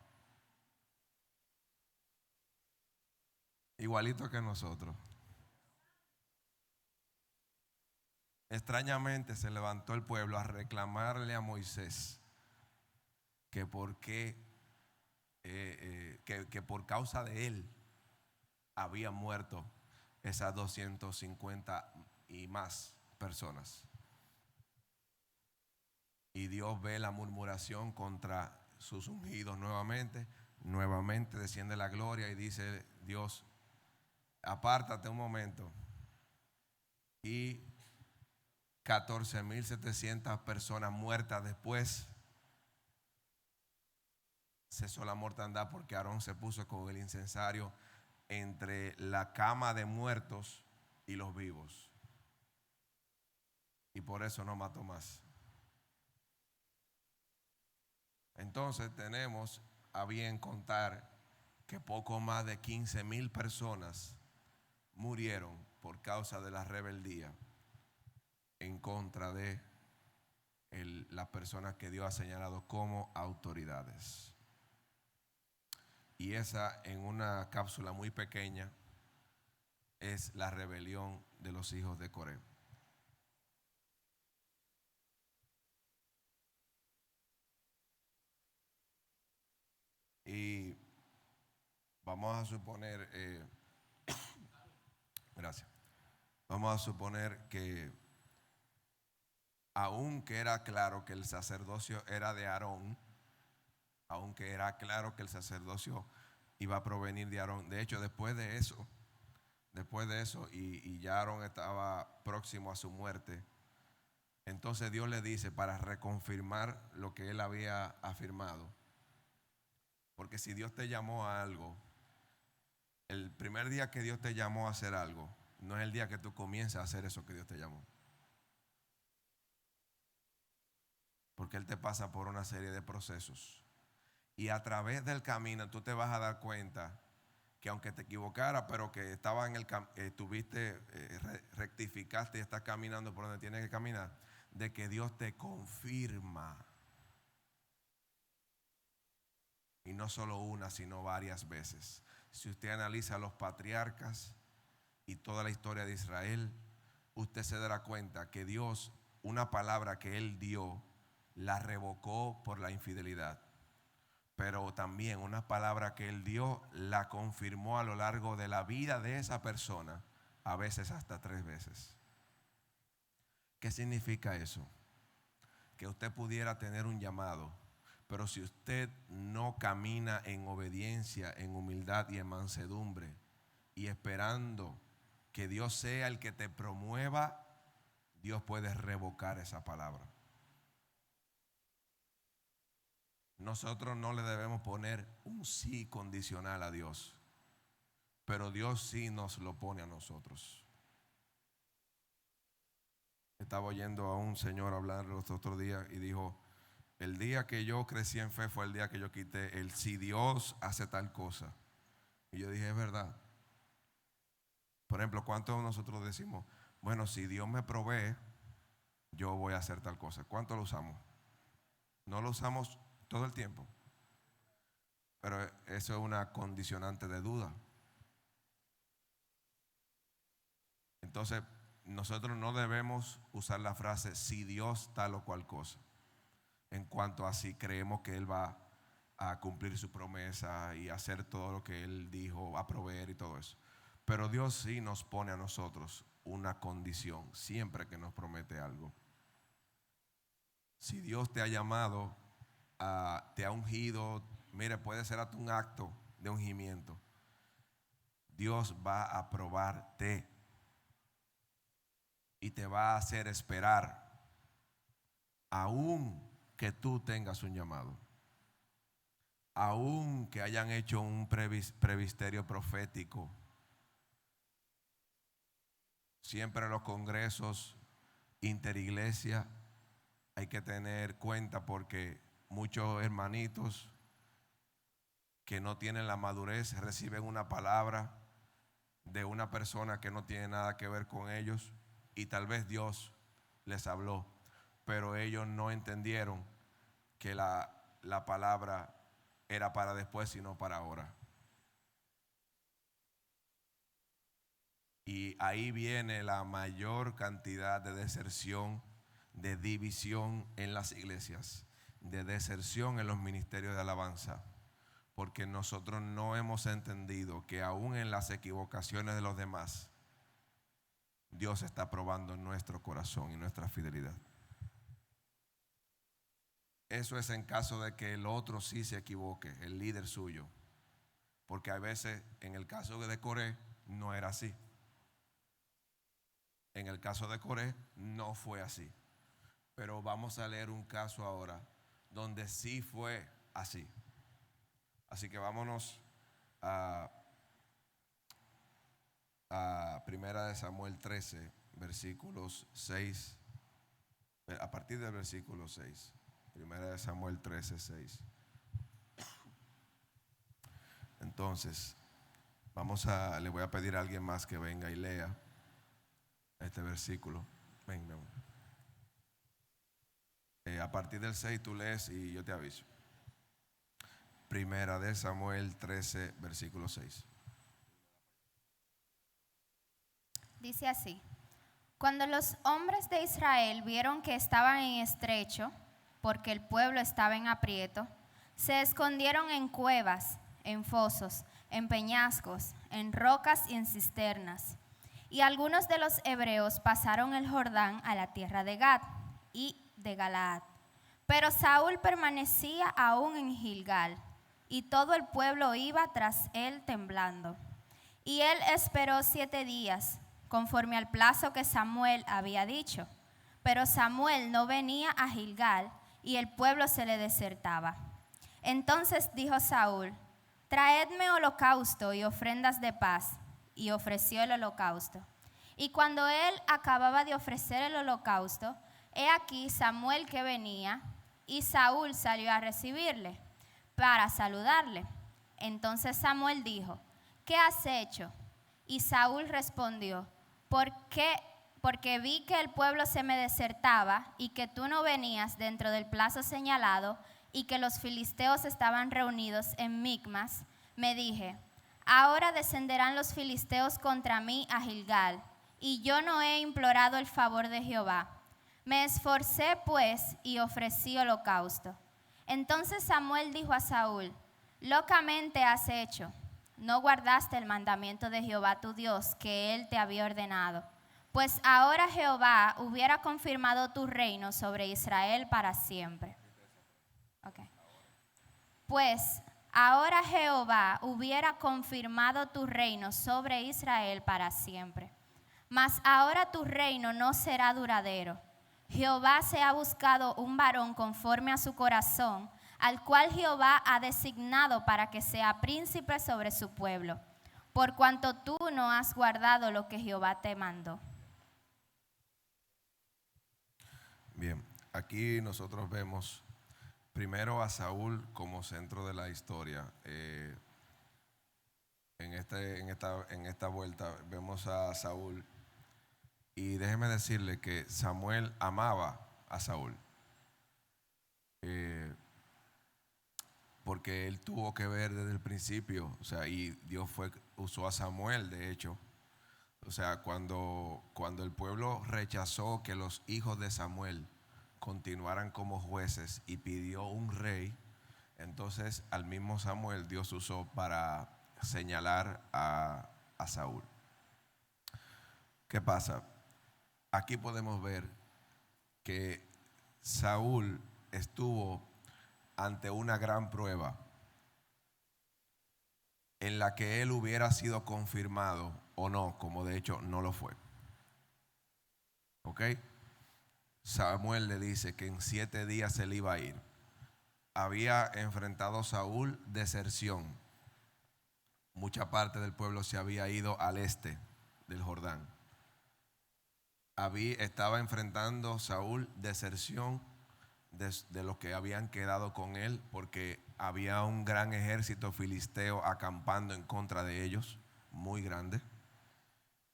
Speaker 1: Igualito que nosotros. Extrañamente se levantó el pueblo a reclamarle a Moisés que por qué, que por causa de él habían muerto esas 250 y más personas. Y Dios ve la murmuración contra sus ungidos nuevamente. Nuevamente desciende la gloria y dice Dios: apártate un momento. Y 14.700 personas muertas después. Cesó la mortandad porque Aarón se puso con el incensario entre la cama de muertos y los vivos. Y por eso no mató más. Entonces tenemos a bien contar que poco más de 15.000 personas murieron por causa de la rebeldía en contra de las personas que Dios ha señalado como autoridades. Y esa, en una cápsula muy pequeña, es la rebelión de los hijos de Coré. Y vamos a suponer, gracias, vamos a suponer que aunque era claro que el sacerdocio era de Aarón, aunque era claro que el sacerdocio iba a provenir de Aarón, de hecho después de eso, y ya Aarón estaba próximo a su muerte, entonces Dios le dice, para reconfirmar lo que él había afirmado, porque si Dios te llamó a algo, el primer día que Dios te llamó a hacer algo, no es el día que tú comienzas a hacer eso que Dios te llamó. Porque Él te pasa por una serie de procesos. Y a través del camino tú te vas a dar cuenta que aunque te equivocara, pero que estaba en el rectificaste y estás caminando por donde tienes que caminar, de que Dios te confirma. Y no solo una, sino varias veces. Si usted analiza a los patriarcas y toda la historia de Israel, usted se dará cuenta que Dios, una palabra que Él dio, la revocó por la infidelidad. Pero también una palabra que Él dio, la confirmó a lo largo de la vida de esa persona, a veces hasta 3 veces. ¿Qué significa eso? Que usted pudiera tener un llamado, pero si usted no camina en obediencia, en humildad y en mansedumbre, y esperando que Dios sea el que te promueva, Dios puede revocar esa palabra. Nosotros no le debemos poner un sí condicional a Dios, pero Dios sí nos lo pone a nosotros. Estaba oyendo a un señor hablar los otros días y dijo, el día que yo crecí en fe fue el día que yo quité el si Dios hace tal cosa. Y yo dije, es verdad. Por ejemplo, ¿cuántos de nosotros decimos, bueno, si Dios me provee, yo voy a hacer tal cosa? ¿Cuánto lo usamos? No lo usamos todo el tiempo. Pero eso es una condicionante de duda. Entonces, nosotros no debemos usar la frase si Dios tal o cual cosa, en cuanto a si creemos que Él va a cumplir su promesa y hacer todo lo que Él dijo, a proveer y todo eso. Pero Dios sí nos pone a nosotros una condición siempre que nos promete algo. Si Dios te ha llamado, te ha ungido, mire, puede ser hasta un acto de ungimiento. Dios va a probarte y te va a hacer esperar, aún que tú tengas un llamado, aún que hayan hecho un previsterio profético. Siempre en los congresos interiglesia hay que tener cuenta, porque muchos hermanitos que no tienen la madurez reciben una palabra de una persona que no tiene nada que ver con ellos, y tal vez Dios les habló, pero ellos no entendieron que la palabra era para después, sino para ahora. Y ahí viene la mayor cantidad de deserción, de división en las iglesias, de deserción en los ministerios de alabanza, porque nosotros no hemos entendido que aún en las equivocaciones de los demás, Dios está probando nuestro corazón y nuestra fidelidad. Eso es en caso de que el otro sí se equivoque, el líder suyo, porque a veces en el caso de Coré no era así. En el caso de Coré no fue así. Pero vamos a leer un caso ahora donde sí fue así. Así que vámonos a Primera de Samuel 13, versículos 6, a partir del versículo 6. Primera de Samuel 13, 6. Entonces, le voy a pedir a alguien más que venga y lea este versículo. Venga. A partir del 6 tú lees y yo te aviso. Primera de Samuel 13, versículo 6.
Speaker 8: Dice así: cuando los hombres de Israel vieron que estaban en estrecho, porque el pueblo estaba en aprieto, se escondieron en cuevas, en fosos, en peñascos, en rocas y en cisternas. Y algunos de los hebreos pasaron el Jordán a la tierra de Gad y de Galaad. Pero Saúl permanecía aún en Gilgal, y todo el pueblo iba tras él temblando. Y él esperó 7 días, conforme al plazo que Samuel había dicho. Pero Samuel no venía a Gilgal, y el pueblo se le desertaba. Entonces dijo Saúl: traedme holocausto y ofrendas de paz. Y ofreció el holocausto. Y cuando él acababa de ofrecer el holocausto, he aquí Samuel que venía, y Saúl salió a recibirle para saludarle. Entonces Samuel dijo: ¿qué has hecho? Y Saúl respondió: porque vi que el pueblo se me desertaba y que tú no venías dentro del plazo señalado y que los filisteos estaban reunidos en Micmas, me dije: ahora descenderán los filisteos contra mí a Gilgal, y yo no he implorado el favor de Jehová. Me esforcé pues y ofrecí holocausto. Entonces Samuel dijo a Saúl: locamente has hecho, no guardaste el mandamiento de Jehová tu Dios que él te había ordenado. Pues ahora Jehová hubiera confirmado tu reino sobre Israel para siempre. Okay. Pues ahora Jehová hubiera confirmado tu reino sobre Israel para siempre. Mas ahora tu reino no será duradero. Jehová se ha buscado un varón conforme a su corazón, al cual Jehová ha designado para que sea príncipe sobre su pueblo, por cuanto tú no has guardado lo que Jehová te mandó.
Speaker 1: Bien, aquí nosotros vemos primero a Saúl como centro de la historia. En esta vuelta vemos a Saúl y déjeme decirle que Samuel amaba a Saúl. Porque él tuvo que ver desde el principio, o sea, y Dios usó a Samuel, de hecho. O sea, cuando el pueblo rechazó que los hijos de Samuel continuaran como jueces y pidió un rey, entonces al mismo Samuel Dios usó para señalar a Saúl. ¿Qué pasa? Aquí podemos ver que Saúl estuvo ante una gran prueba en la que él hubiera sido confirmado o no, como de hecho no lo fue. ¿Ok? Samuel le dice que en 7 días él iba a ir. Había enfrentado Saúl deserción. Mucha parte del pueblo se había ido al este del Jordán. Estaba enfrentando Saúl deserción de los que habían quedado con él, porque había un gran ejército filisteo acampando en contra de ellos, muy grande.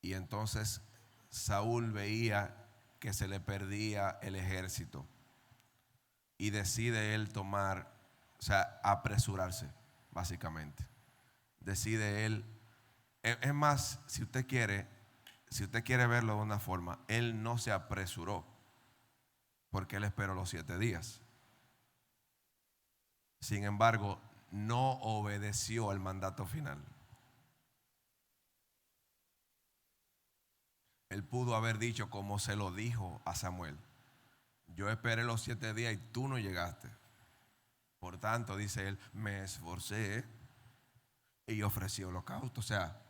Speaker 1: Y entonces Saúl veía que se le perdía el ejército y decide él tomar, o sea, apresurarse, básicamente. Decide él, es más, si usted quiere verlo de una forma, él no se apresuró, porque él esperó los 7 días. Sin embargo, no obedeció al mandato final. Él pudo haber dicho, como se lo dijo a Samuel: yo esperé los 7 días y tú no llegaste. Por tanto, dice él, me esforcé y ofrecí holocausto. O sea,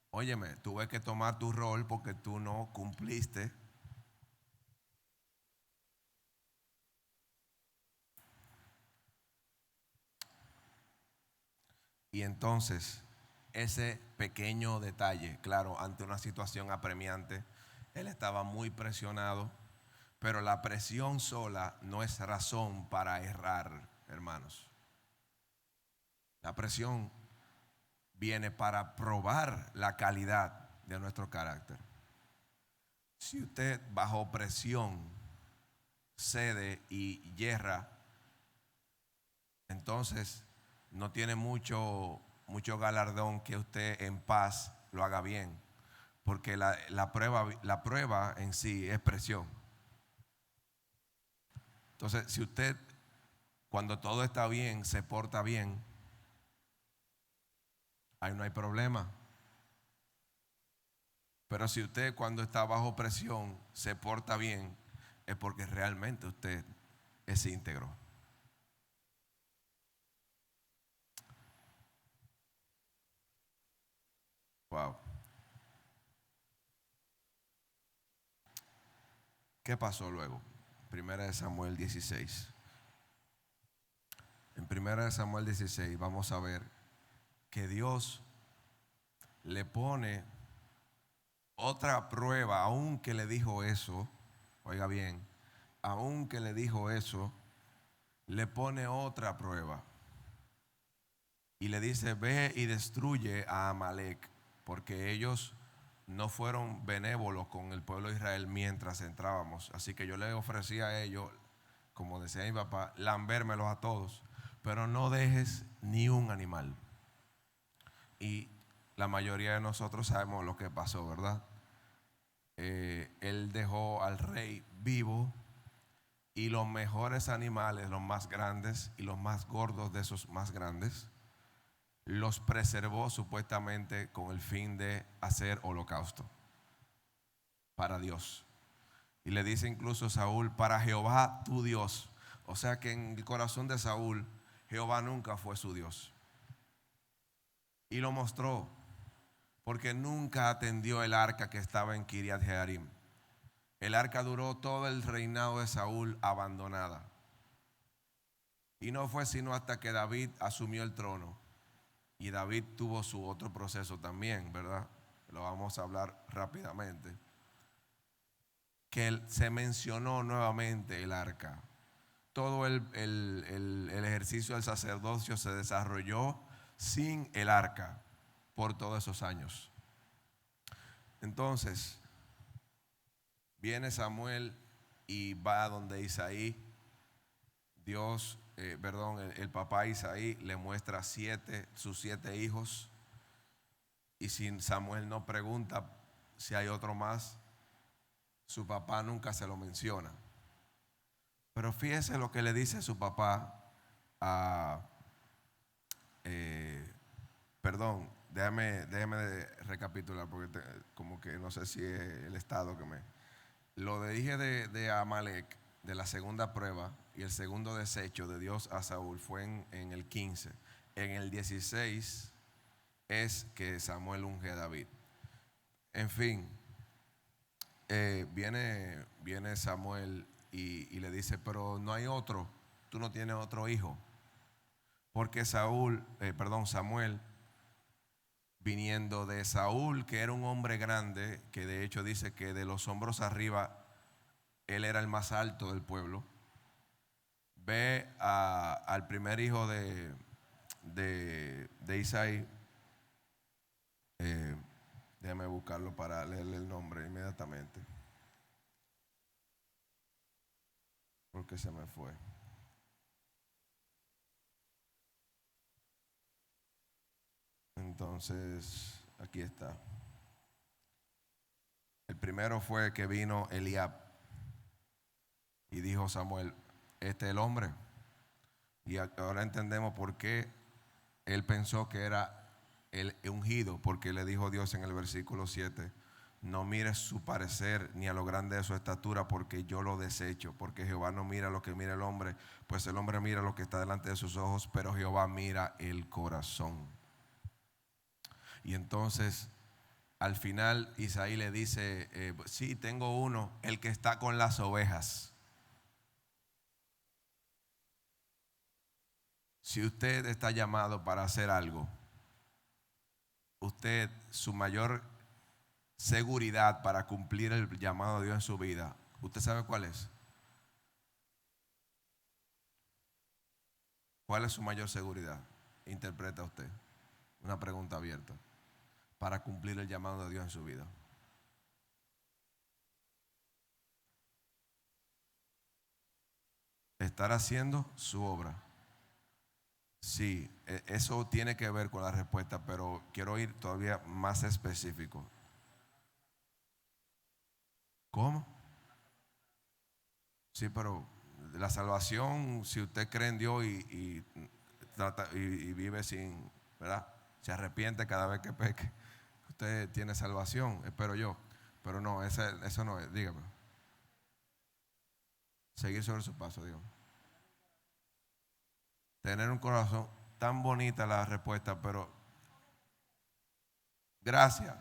Speaker 1: óyeme, tuve que tomar tu rol porque tú no cumpliste. Y entonces, ese pequeño detalle, claro, ante una situación apremiante, él estaba muy presionado, pero la presión sola no es razón para errar, hermanos. La presión viene para probar la calidad de nuestro carácter. Si usted bajo presión cede y yerra, entonces no tiene mucho galardón que usted en paz lo haga bien, porque la prueba en sí es presión. Entonces, si usted cuando todo está bien se porta bien, ahí no hay problema. Pero si usted cuando está bajo presión se porta bien, es porque realmente usted es íntegro. Wow. ¿Qué pasó luego? Primera de Samuel 16. En Primera de Samuel 16 vamos a ver que Dios le pone otra prueba, aunque le dijo eso, oiga bien, aunque le dijo eso, le pone otra prueba. Y le dice, ve y destruye a Amalek, porque ellos no fueron benévolos con el pueblo de Israel mientras entrábamos. Así que yo le ofrecí a ellos, como decía mi papá, lambérmelos a todos, pero no dejes ni un animal. Y la mayoría de nosotros sabemos lo que pasó, ¿verdad? Él dejó al rey vivo y los mejores animales, los más grandes y los más gordos de esos más grandes, los preservó supuestamente con el fin de hacer holocausto para Dios. Y le dice incluso Saúl, para Jehová tu Dios. O sea que en el corazón de Saúl, Jehová nunca fue su Dios. Y lo mostró, porque nunca atendió el arca que estaba en Kiriat Jearim. El arca duró todo el reinado de Saúl abandonada. Y no fue sino hasta que David asumió el trono. Y David tuvo su otro proceso también, ¿verdad? Lo vamos a hablar rápidamente. que se mencionó nuevamente el arca. Todo el ejercicio del sacerdocio se desarrolló sin el arca por todos esos años. Entonces, viene Samuel y va a donde Isaí. El papá Isaí le muestra sus 7 hijos. Y si Samuel no pregunta si hay otro más, su papá nunca se lo menciona. Pero fíjese lo que le dice su papá déjame recapitular porque como que no sé si es el estado que me... Lo dije de Amalek, de la segunda prueba y el segundo desecho de Dios a Saúl fue en el 15. En el 16 es que Samuel unge a David. En fin, viene Samuel y le dice, pero no hay otro, tú no tienes otro hijo. Porque Samuel, viniendo de Saúl, que era un hombre grande, que de hecho dice que de los hombros arriba él era el más alto del pueblo, ve al primer hijo de Isaí. Déjame buscarlo para leerle el nombre inmediatamente, porque se me fue. Entonces, aquí está. El primero fue que vino Eliab y dijo Samuel, este es el hombre. Y ahora entendemos por qué él pensó que era el ungido, porque le dijo Dios en el versículo 7, no mires su parecer ni a lo grande de su estatura, porque yo lo desecho. Porque Jehová no mira lo que mira el hombre, pues el hombre mira lo que está delante de sus ojos, pero Jehová mira el corazón. Y entonces al final Isaí le dice, sí, tengo uno, el que está con las ovejas. Si usted está llamado para hacer algo, su mayor seguridad para cumplir el llamado de Dios en su vida, ¿usted sabe cuál es? ¿Cuál es su mayor seguridad? Interpreta usted. Una pregunta abierta. Para cumplir el llamado de Dios en su vida. Estar haciendo su obra. Sí, eso tiene que ver con la respuesta, pero quiero ir todavía más específico. ¿Cómo? Sí, pero la salvación, si usted cree en Dios y vive sin, ¿verdad? Se arrepiente cada vez que peque, usted tiene salvación, espero yo. Pero no, eso no es, dígame. Seguir sobre su paso, Dios. Tener un corazón, tan bonita la respuesta, pero gracias.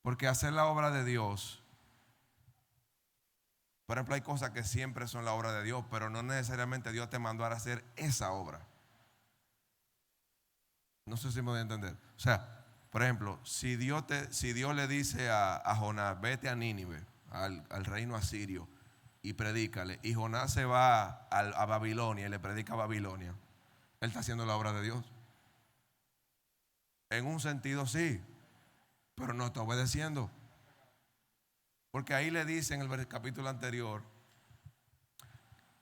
Speaker 1: Porque hacer la obra de Dios, por ejemplo, hay cosas que siempre son la obra de Dios, pero no necesariamente Dios te mandó a hacer esa obra. No sé si me voy a entender. O sea, por ejemplo, si Dios le dice a Jonás, vete a Nínive, al reino asirio, y predícale, y Jonás se va a Babilonia y le predica a Babilonia, él está haciendo la obra de Dios. En un sentido sí, pero no está obedeciendo. Porque ahí le dice en el capítulo anterior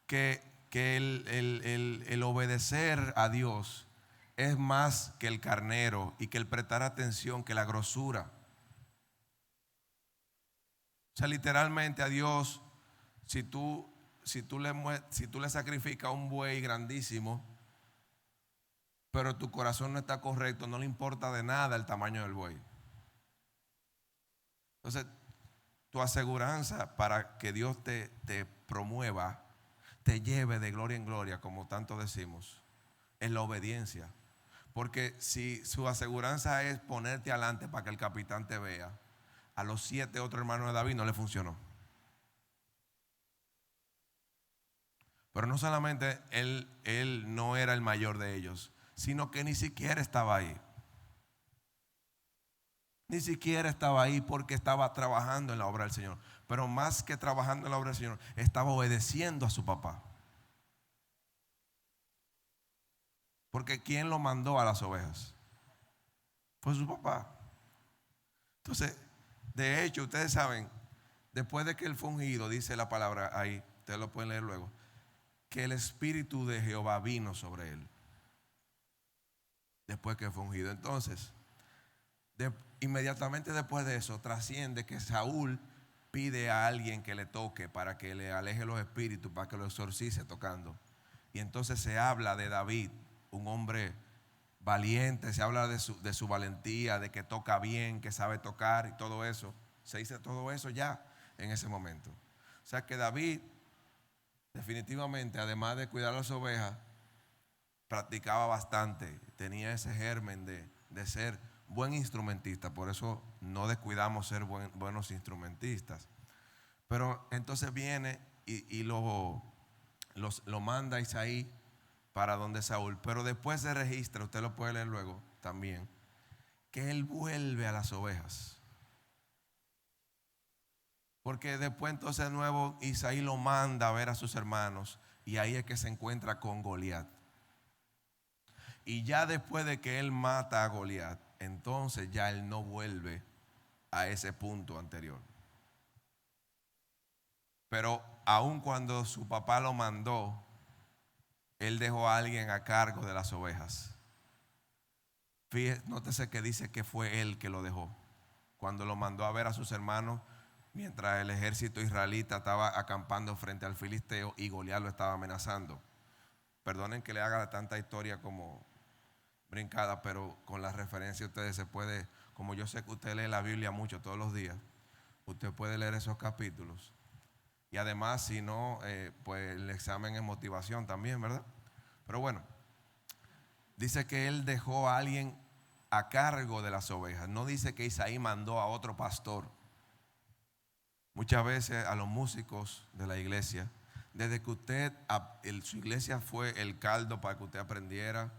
Speaker 1: que el obedecer a Dios es más que el carnero y que el prestar atención que la grosura. O sea, literalmente a Dios, si tú le sacrificas un buey grandísimo, pero tu corazón no está correcto, no le importa de nada el tamaño del buey. Entonces, tu aseguranza para que Dios te promueva, te lleve de gloria en gloria, como tanto decimos, es la obediencia. Porque si su aseguranza es ponerte adelante para que el capitán te vea, a los 7 otros hermanos de David no le funcionó. Pero no solamente él no era el mayor de ellos, sino que ni siquiera estaba ahí. Ni siquiera estaba ahí porque estaba trabajando en la obra del Señor. Pero más que trabajando en la obra del Señor, estaba obedeciendo a su papá. Porque ¿quién lo mandó a las ovejas? Fue su papá. Entonces, de hecho, ustedes saben, después de que él fue ungido, dice la palabra ahí, ustedes lo pueden leer luego, que el Espíritu de Jehová vino sobre él. Después que fue ungido. Entonces, inmediatamente después de eso, trasciende que Saúl pide a alguien que le toque para que le aleje los espíritus, para que lo exorcice tocando. Y entonces se habla de David, un hombre valiente, se habla de su valentía, de que toca bien, que sabe tocar y todo eso. Se dice todo eso ya en ese momento. O sea que David, definitivamente, además de cuidar las ovejas, practicaba bastante, tenía ese germen de ser buen instrumentista. Por eso no descuidamos ser buenos instrumentistas. Pero entonces viene y lo manda Isaí para donde Saúl. Pero después se registra, usted lo puede leer luego también, que él vuelve a las ovejas. Porque después entonces de nuevo Isaí lo manda a ver a sus hermanos y ahí es que se encuentra con Goliat. Y ya después de que él mata a Goliat, entonces ya él no vuelve a ese punto anterior. Pero aun cuando su papá lo mandó, él dejó a alguien a cargo de las ovejas. Fíjese, nótese que dice que fue él que lo dejó. Cuando lo mandó a ver a sus hermanos, mientras el ejército israelita estaba acampando frente al filisteo y Goliat lo estaba amenazando. Perdonen que le haga tanta historia como brincada, pero con la referencia ustedes se puede, como yo sé que usted lee la Biblia mucho todos los días, usted puede leer esos capítulos. Y además, si no, pues el examen es motivación también, ¿verdad? Pero bueno, dice que él dejó a alguien a cargo de las ovejas. No dice que Isaí mandó a otro pastor. Muchas veces a los músicos de la iglesia, desde que usted, su iglesia fue el caldo para que usted aprendiera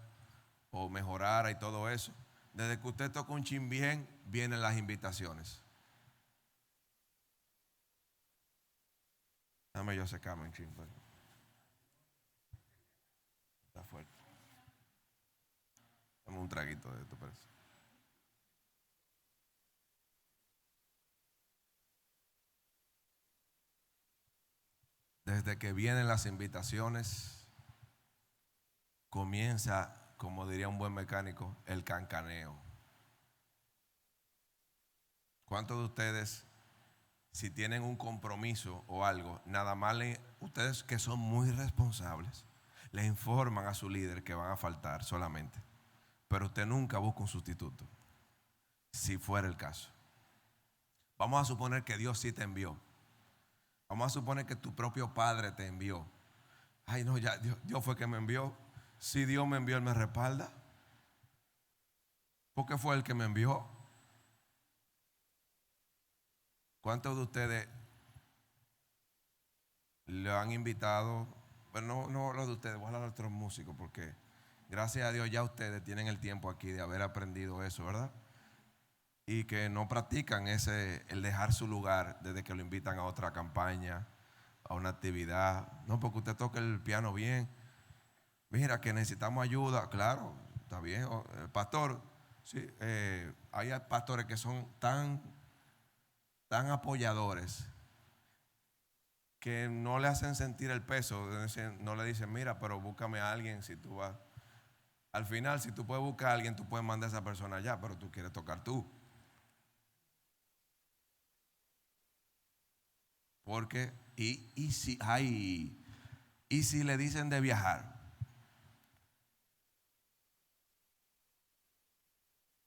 Speaker 1: o mejorara y todo eso, desde que usted toca un chin bien, vienen las invitaciones. Dame yo secarme un chin. Está fuerte. Dame un traguito de esto, parece. Desde que vienen las invitaciones, comienza, como diría un buen mecánico, el cancaneo. ¿Cuántos de ustedes, si tienen un compromiso o algo, nada más ustedes que son muy responsables, le informan a su líder que van a faltar solamente? Pero usted nunca busca un sustituto, si fuera el caso. Vamos a suponer que Dios sí te envió. Vamos a suponer que tu propio padre te envió. Ay, no, ya Dios fue que me envió. Si Dios me envió, Él me respalda. Porque fue el que me envió. ¿Cuántos de ustedes le han invitado? Bueno, no hablo de ustedes, voy a hablar de otros músicos, porque gracias a Dios ya ustedes tienen el tiempo aquí de haber aprendido eso, ¿verdad? Y que no practican el dejar su lugar desde que lo invitan a otra campaña, a una actividad. No, porque usted toca el piano bien. Mira, que necesitamos ayuda. Claro, está bien. Pastor, sí, hay pastores que son tan apoyadores que no le hacen sentir el peso. No le dicen, mira, pero búscame a alguien si tú vas. Al final, si tú puedes buscar a alguien, tú puedes mandar a esa persona allá, pero tú quieres tocar tú. Porque, y si le dicen de viajar,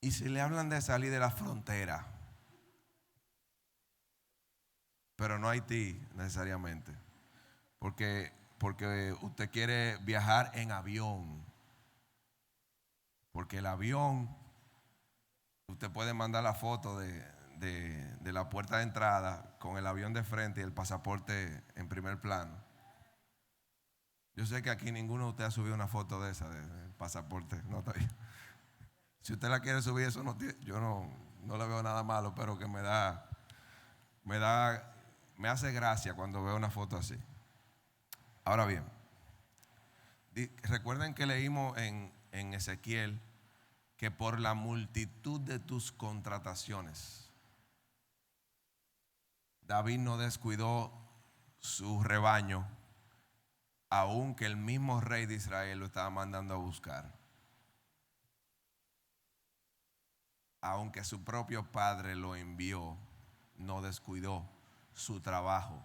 Speaker 1: y si le hablan de salir de la frontera, pero no Haití necesariamente, porque usted quiere viajar en avión, porque el avión, usted puede mandar la foto de la puerta de entrada con el avión de frente y el pasaporte en primer plano. Yo sé que aquí ninguno de ustedes ha subido una foto de esa, del pasaporte. No, está bien. Si usted la quiere subir, eso no no le veo nada malo, pero que me hace gracia cuando veo una foto así. Ahora bien, recuerden que leímos en Ezequiel que por la multitud de tus contrataciones, David no descuidó su rebaño, aunque el mismo rey de Israel lo estaba mandando a buscar. Aunque su propio padre lo envió, no descuidó su trabajo.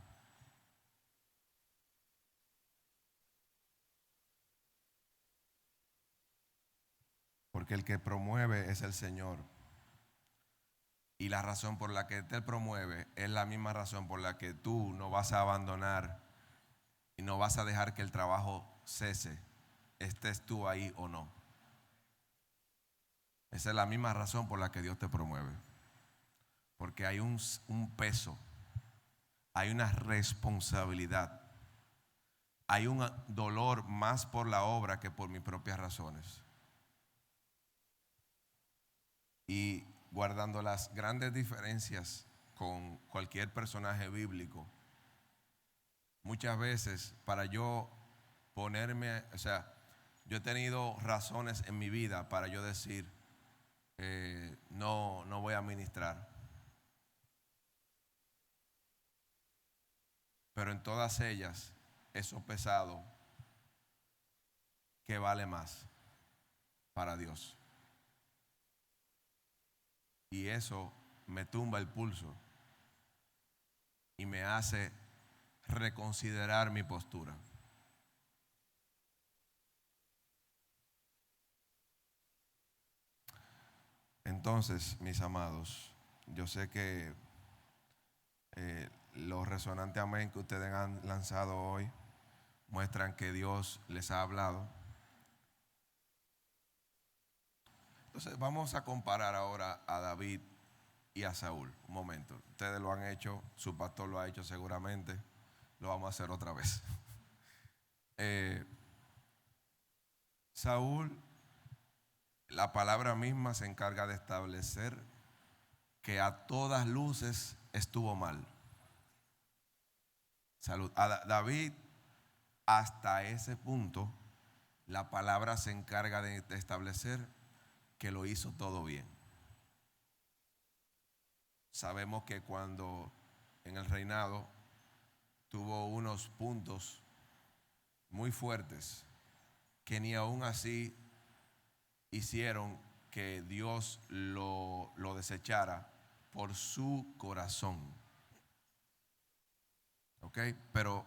Speaker 1: Porque el que promueve es el Señor. Y la razón por la que te promueve es la misma razón por la que tú no vas a abandonar y no vas a dejar que el trabajo cese, estés tú ahí o no. Esa es la misma razón por la que Dios te promueve. Porque hay un peso, hay una responsabilidad, hay un dolor más por la obra que por mis propias razones. Y guardando las grandes diferencias con cualquier personaje bíblico, muchas veces para yo ponerme, yo he tenido razones en mi vida para yo decir, no voy a ministrar. Pero en todas ellas, eso pesado, que vale más para Dios. Y eso me tumba el pulso y me hace reconsiderar mi postura. Entonces, mis amados, yo sé que los resonantes amén que ustedes han lanzado hoy muestran que Dios les ha hablado. Entonces vamos a comparar ahora a David y a Saúl. Un momento, ustedes lo han hecho, su pastor lo ha hecho seguramente, lo vamos a hacer otra vez. Saúl, la palabra misma se encarga de establecer que a todas luces estuvo mal. Salud. A David, hasta ese punto, la palabra se encarga de establecer que lo hizo todo bien. Sabemos que cuando en el reinado tuvo unos puntos muy fuertes que ni aún así hicieron que Dios lo desechara por su corazón. ¿Ok? Pero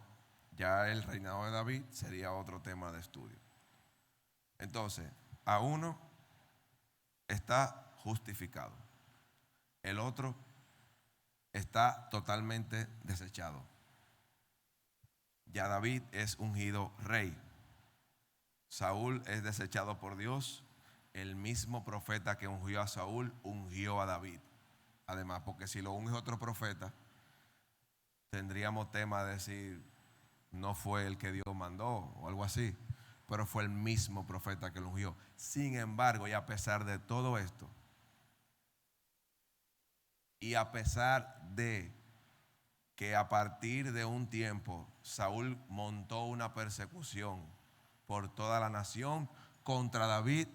Speaker 1: ya el reinado de David sería otro tema de estudio. Entonces, a uno está justificado, el otro está totalmente desechado. Ya David es ungido rey, Saúl es desechado por Dios. El mismo profeta que ungió a Saúl ungió a David. Además, porque si lo unge otro profeta, tendríamos tema de decir no fue el que Dios mandó o algo así, pero fue el mismo profeta que lo ungió. Sin embargo, y a pesar de todo esto, y a pesar de que a partir de un tiempo Saúl montó una persecución por toda la nación contra David,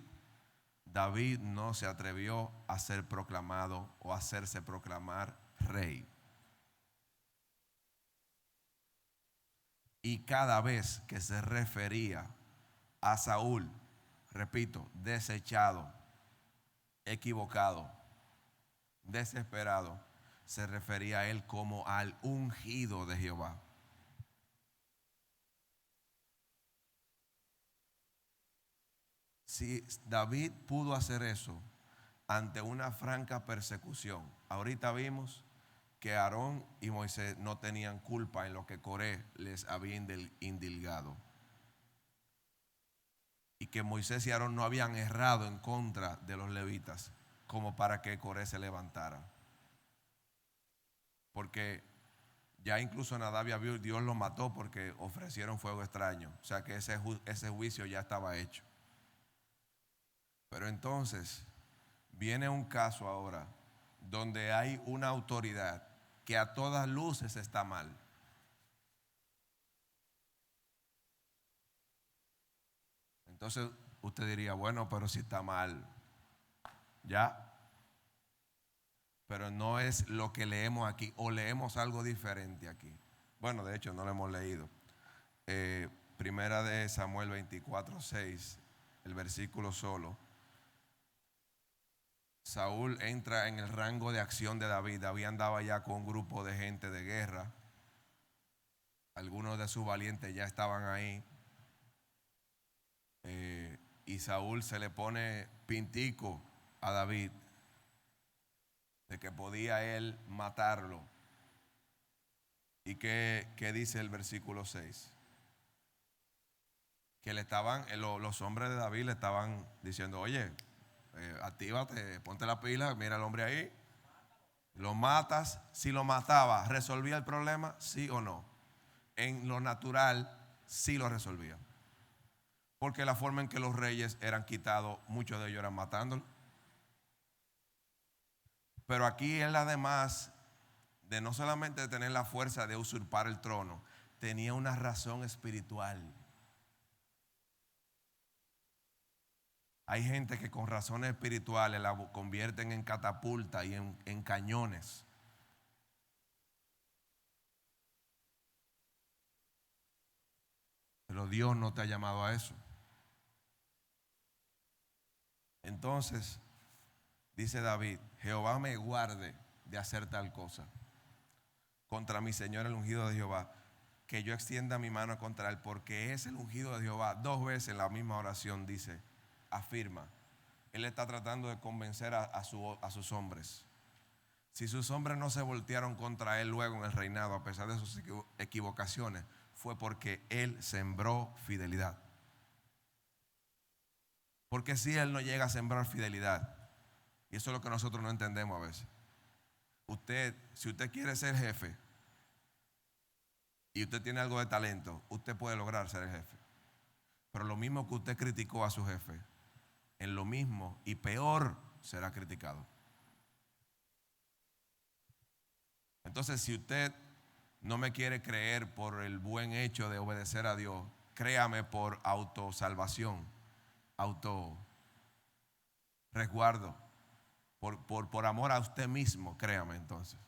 Speaker 1: David no se atrevió a ser proclamado o a hacerse proclamar rey. Y cada vez que se refería a Saúl, repito, desechado, equivocado, desesperado, se refería a él como al ungido de Jehová. Si David pudo hacer eso ante una franca persecución, ahorita vimos que Aarón y Moisés no tenían culpa en lo que Coré les había indilgado, y que Moisés y Aarón no habían errado en contra de los levitas como para que Coré se levantara, porque ya incluso Nadab y Abiú Dios los mató porque ofrecieron fuego extraño, o sea que ese juicio ya estaba hecho. Pero entonces viene un caso ahora donde hay una autoridad que a todas luces está mal. Entonces usted diría, bueno, pero si está mal, ya. Pero no es lo que leemos aquí, o leemos algo diferente aquí. Bueno, de hecho no lo hemos leído. Primera de Samuel 24:6, el versículo solo. Saúl entra en el rango de acción de David. David andaba ya con un grupo de gente de guerra. Algunos de sus valientes ya estaban ahí. Y Saúl se le pone pintico a David de que podía él matarlo. ¿Y qué dice el versículo 6? Que los hombres de David le estaban diciendo, oye, actívate, ponte la pila, mira al hombre ahí, lo matas. Si lo mataba, ¿resolvía el problema? ¿Sí o no? En lo natural, sí lo resolvía. Porque la forma en que los reyes eran quitados, muchos de ellos eran matándolo. Pero aquí él, además de no solamente tener la fuerza de usurpar el trono, tenía una razón espiritual. Hay gente que con razones espirituales la convierten en catapulta y en cañones. Pero Dios no te ha llamado a eso. Entonces, dice David, Jehová me guarde de hacer tal cosa contra mi Señor el ungido de Jehová, que yo extienda mi mano contra él, porque es el ungido de Jehová. 2 veces en la misma oración dice, afirma. Él está tratando de convencer a sus hombres. Si sus hombres no se voltearon contra él luego en el reinado, a pesar de sus equivocaciones, fue porque él sembró fidelidad. Porque si él no llega a sembrar fidelidad, y eso es lo que nosotros no entendemos a veces. Si usted quiere ser jefe y usted tiene algo de talento, usted puede lograr ser el jefe. Pero lo mismo que usted criticó a su jefe, en lo mismo y peor será criticado. Entonces, si usted no me quiere creer por el buen hecho de obedecer a Dios, créame por autosalvación, resguardo, por amor a usted mismo, créame entonces.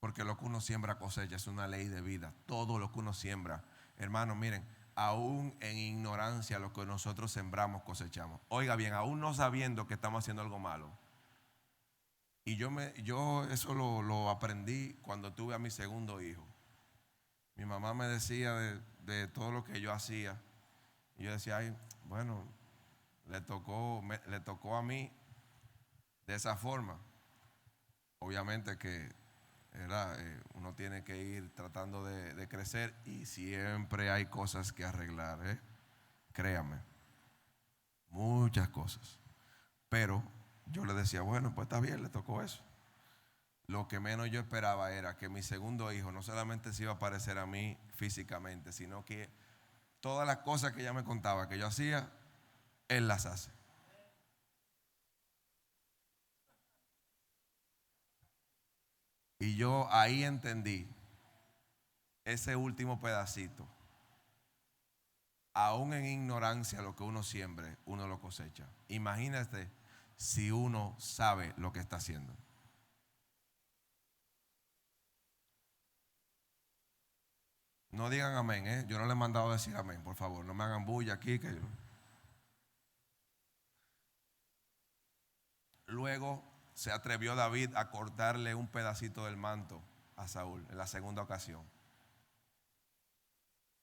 Speaker 1: Porque lo que uno siembra cosecha, es una ley de vida. Todo lo que uno siembra, hermanos, miren, aún en ignorancia lo que nosotros sembramos cosechamos. Oiga bien, aún no sabiendo que estamos haciendo algo malo. Y yo eso lo aprendí cuando tuve a mi segundo hijo. Mi mamá me decía de todo lo que yo hacía. Y yo decía, ay, bueno, le tocó a mí de esa forma. Obviamente que uno tiene que ir tratando de crecer y siempre hay cosas que arreglar, créame, muchas cosas. Pero yo le decía, bueno, pues está bien, le tocó eso. Lo que menos yo esperaba era que mi segundo hijo no solamente se iba a parecer a mí físicamente, sino que todas las cosas que ella me contaba que yo hacía, él las hace. Y yo ahí entendí ese último pedacito. Aún en ignorancia, lo que uno siembre, uno lo cosecha. Imagínate si uno sabe lo que está haciendo. No digan amén, yo no le he mandado a decir amén, por favor, no me hagan bulla aquí. Luego se atrevió David a cortarle un pedacito del manto a Saúl en la segunda ocasión.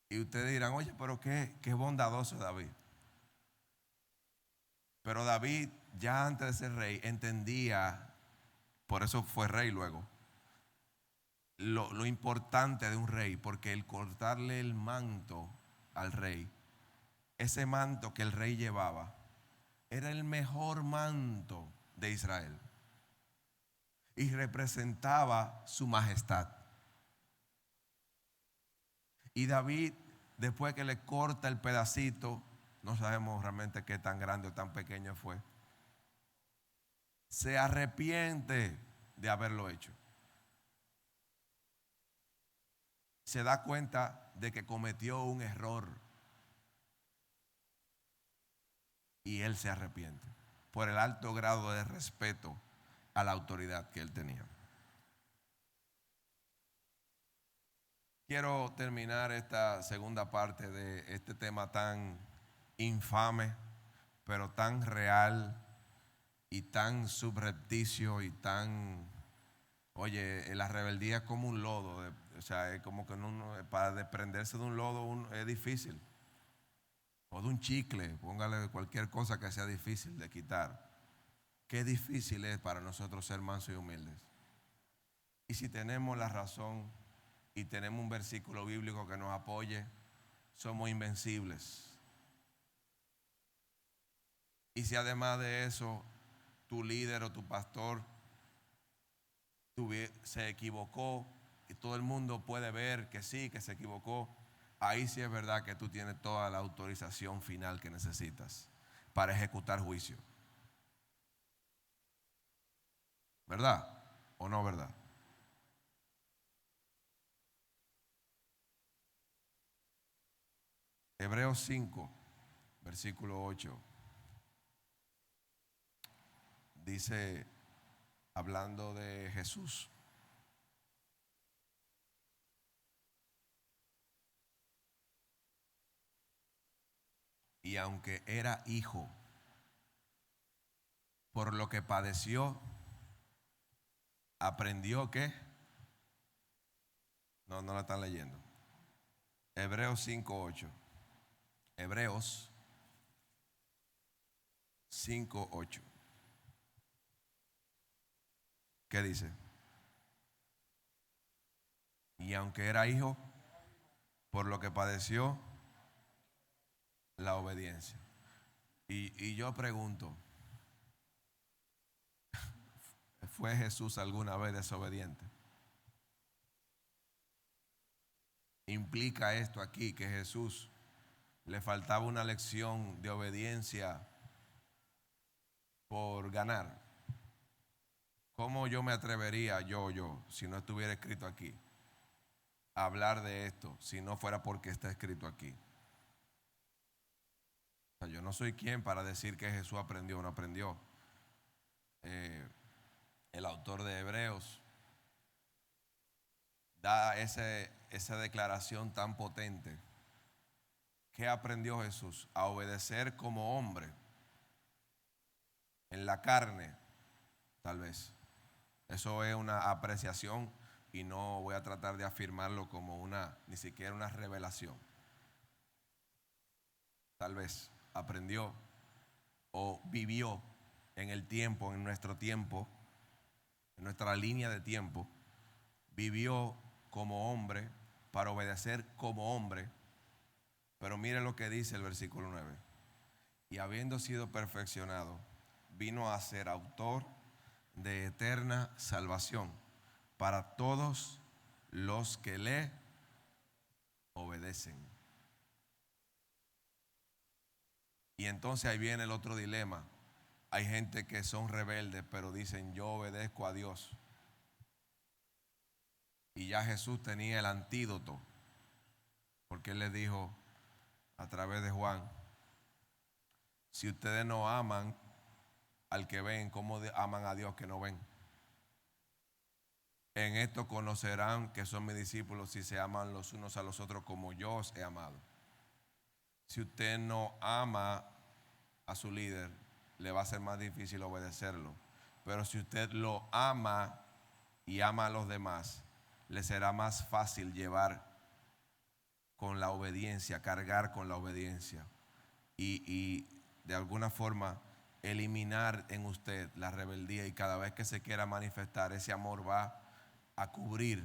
Speaker 1: Y ustedes dirán, oye, pero qué bondadoso David. Pero David, ya antes de ser rey, entendía, por eso fue rey luego, lo importante de un rey, porque el cortarle el manto al rey, ese manto que el rey llevaba, era el mejor manto de Israel y representaba su majestad. Y David, después que le corta el pedacito, no sabemos realmente qué tan grande o tan pequeño fue, se arrepiente de haberlo hecho. Se da cuenta de que cometió un error y él se arrepiente por el alto grado de respeto a la autoridad que él tenía. Quiero terminar esta segunda parte de este tema tan infame, pero tan real y tan subrepticio y tan, oye, la rebeldía es como un lodo, o sea, es como que para desprenderse de un lodo es difícil. O de un chicle, póngale cualquier cosa que sea difícil de quitar. Qué difícil es para nosotros ser mansos y humildes. Y si tenemos la razón y tenemos un versículo bíblico que nos apoye, somos invencibles. Y si además de eso, tu líder o tu pastor se equivocó y todo el mundo puede ver que sí, que se equivocó, ahí sí es verdad que tú tienes toda la autorización final que necesitas para ejecutar juicio. ¿Verdad o no verdad? Hebreos 5, versículo 8, dice, hablando de Jesús: y aunque era hijo, por lo que padeció, aprendió ¿qué? No la están leyendo. Hebreos 5:8. Hebreos 5:8. ¿Qué dice? Y aunque era hijo, por lo que padeció, la obediencia. Y yo pregunto, ¿fue Jesús alguna vez desobediente? ¿Implica esto aquí que Jesús le faltaba una lección de obediencia por ganar? ¿Cómo yo me atrevería si no estuviera escrito aquí, a hablar de esto si no fuera porque está escrito aquí? O sea, yo no soy quien para decir que Jesús aprendió o no aprendió. El autor de Hebreos da esa declaración tan potente. ¿Qué aprendió Jesús? A obedecer como hombre, en la carne, tal vez. Eso es una apreciación y no voy a tratar de afirmarlo como ni siquiera una revelación. Tal vez aprendió o vivió en el tiempo, en nuestro tiempo, en nuestra línea de tiempo, vivió como hombre para obedecer como hombre. Pero mire lo que dice el versículo 9. Y habiendo sido perfeccionado, vino a ser autor de eterna salvación para todos los que le obedecen. Y entonces ahí viene el otro dilema. Hay gente que son rebeldes, pero dicen, yo obedezco a Dios. Y ya Jesús tenía el antídoto, porque Él les dijo a través de Juan: si ustedes no aman al que ven, ¿cómo aman a Dios que no ven? En esto conocerán que son mis discípulos si se aman los unos a los otros como yo os he amado. Si usted no ama a su líder, le va a ser más difícil obedecerlo. Pero si usted lo ama y ama a los demás, le será más fácil llevar con la obediencia, cargar con la obediencia y de alguna forma eliminar en usted la rebeldía, y cada vez que se quiera manifestar, ese amor va a cubrir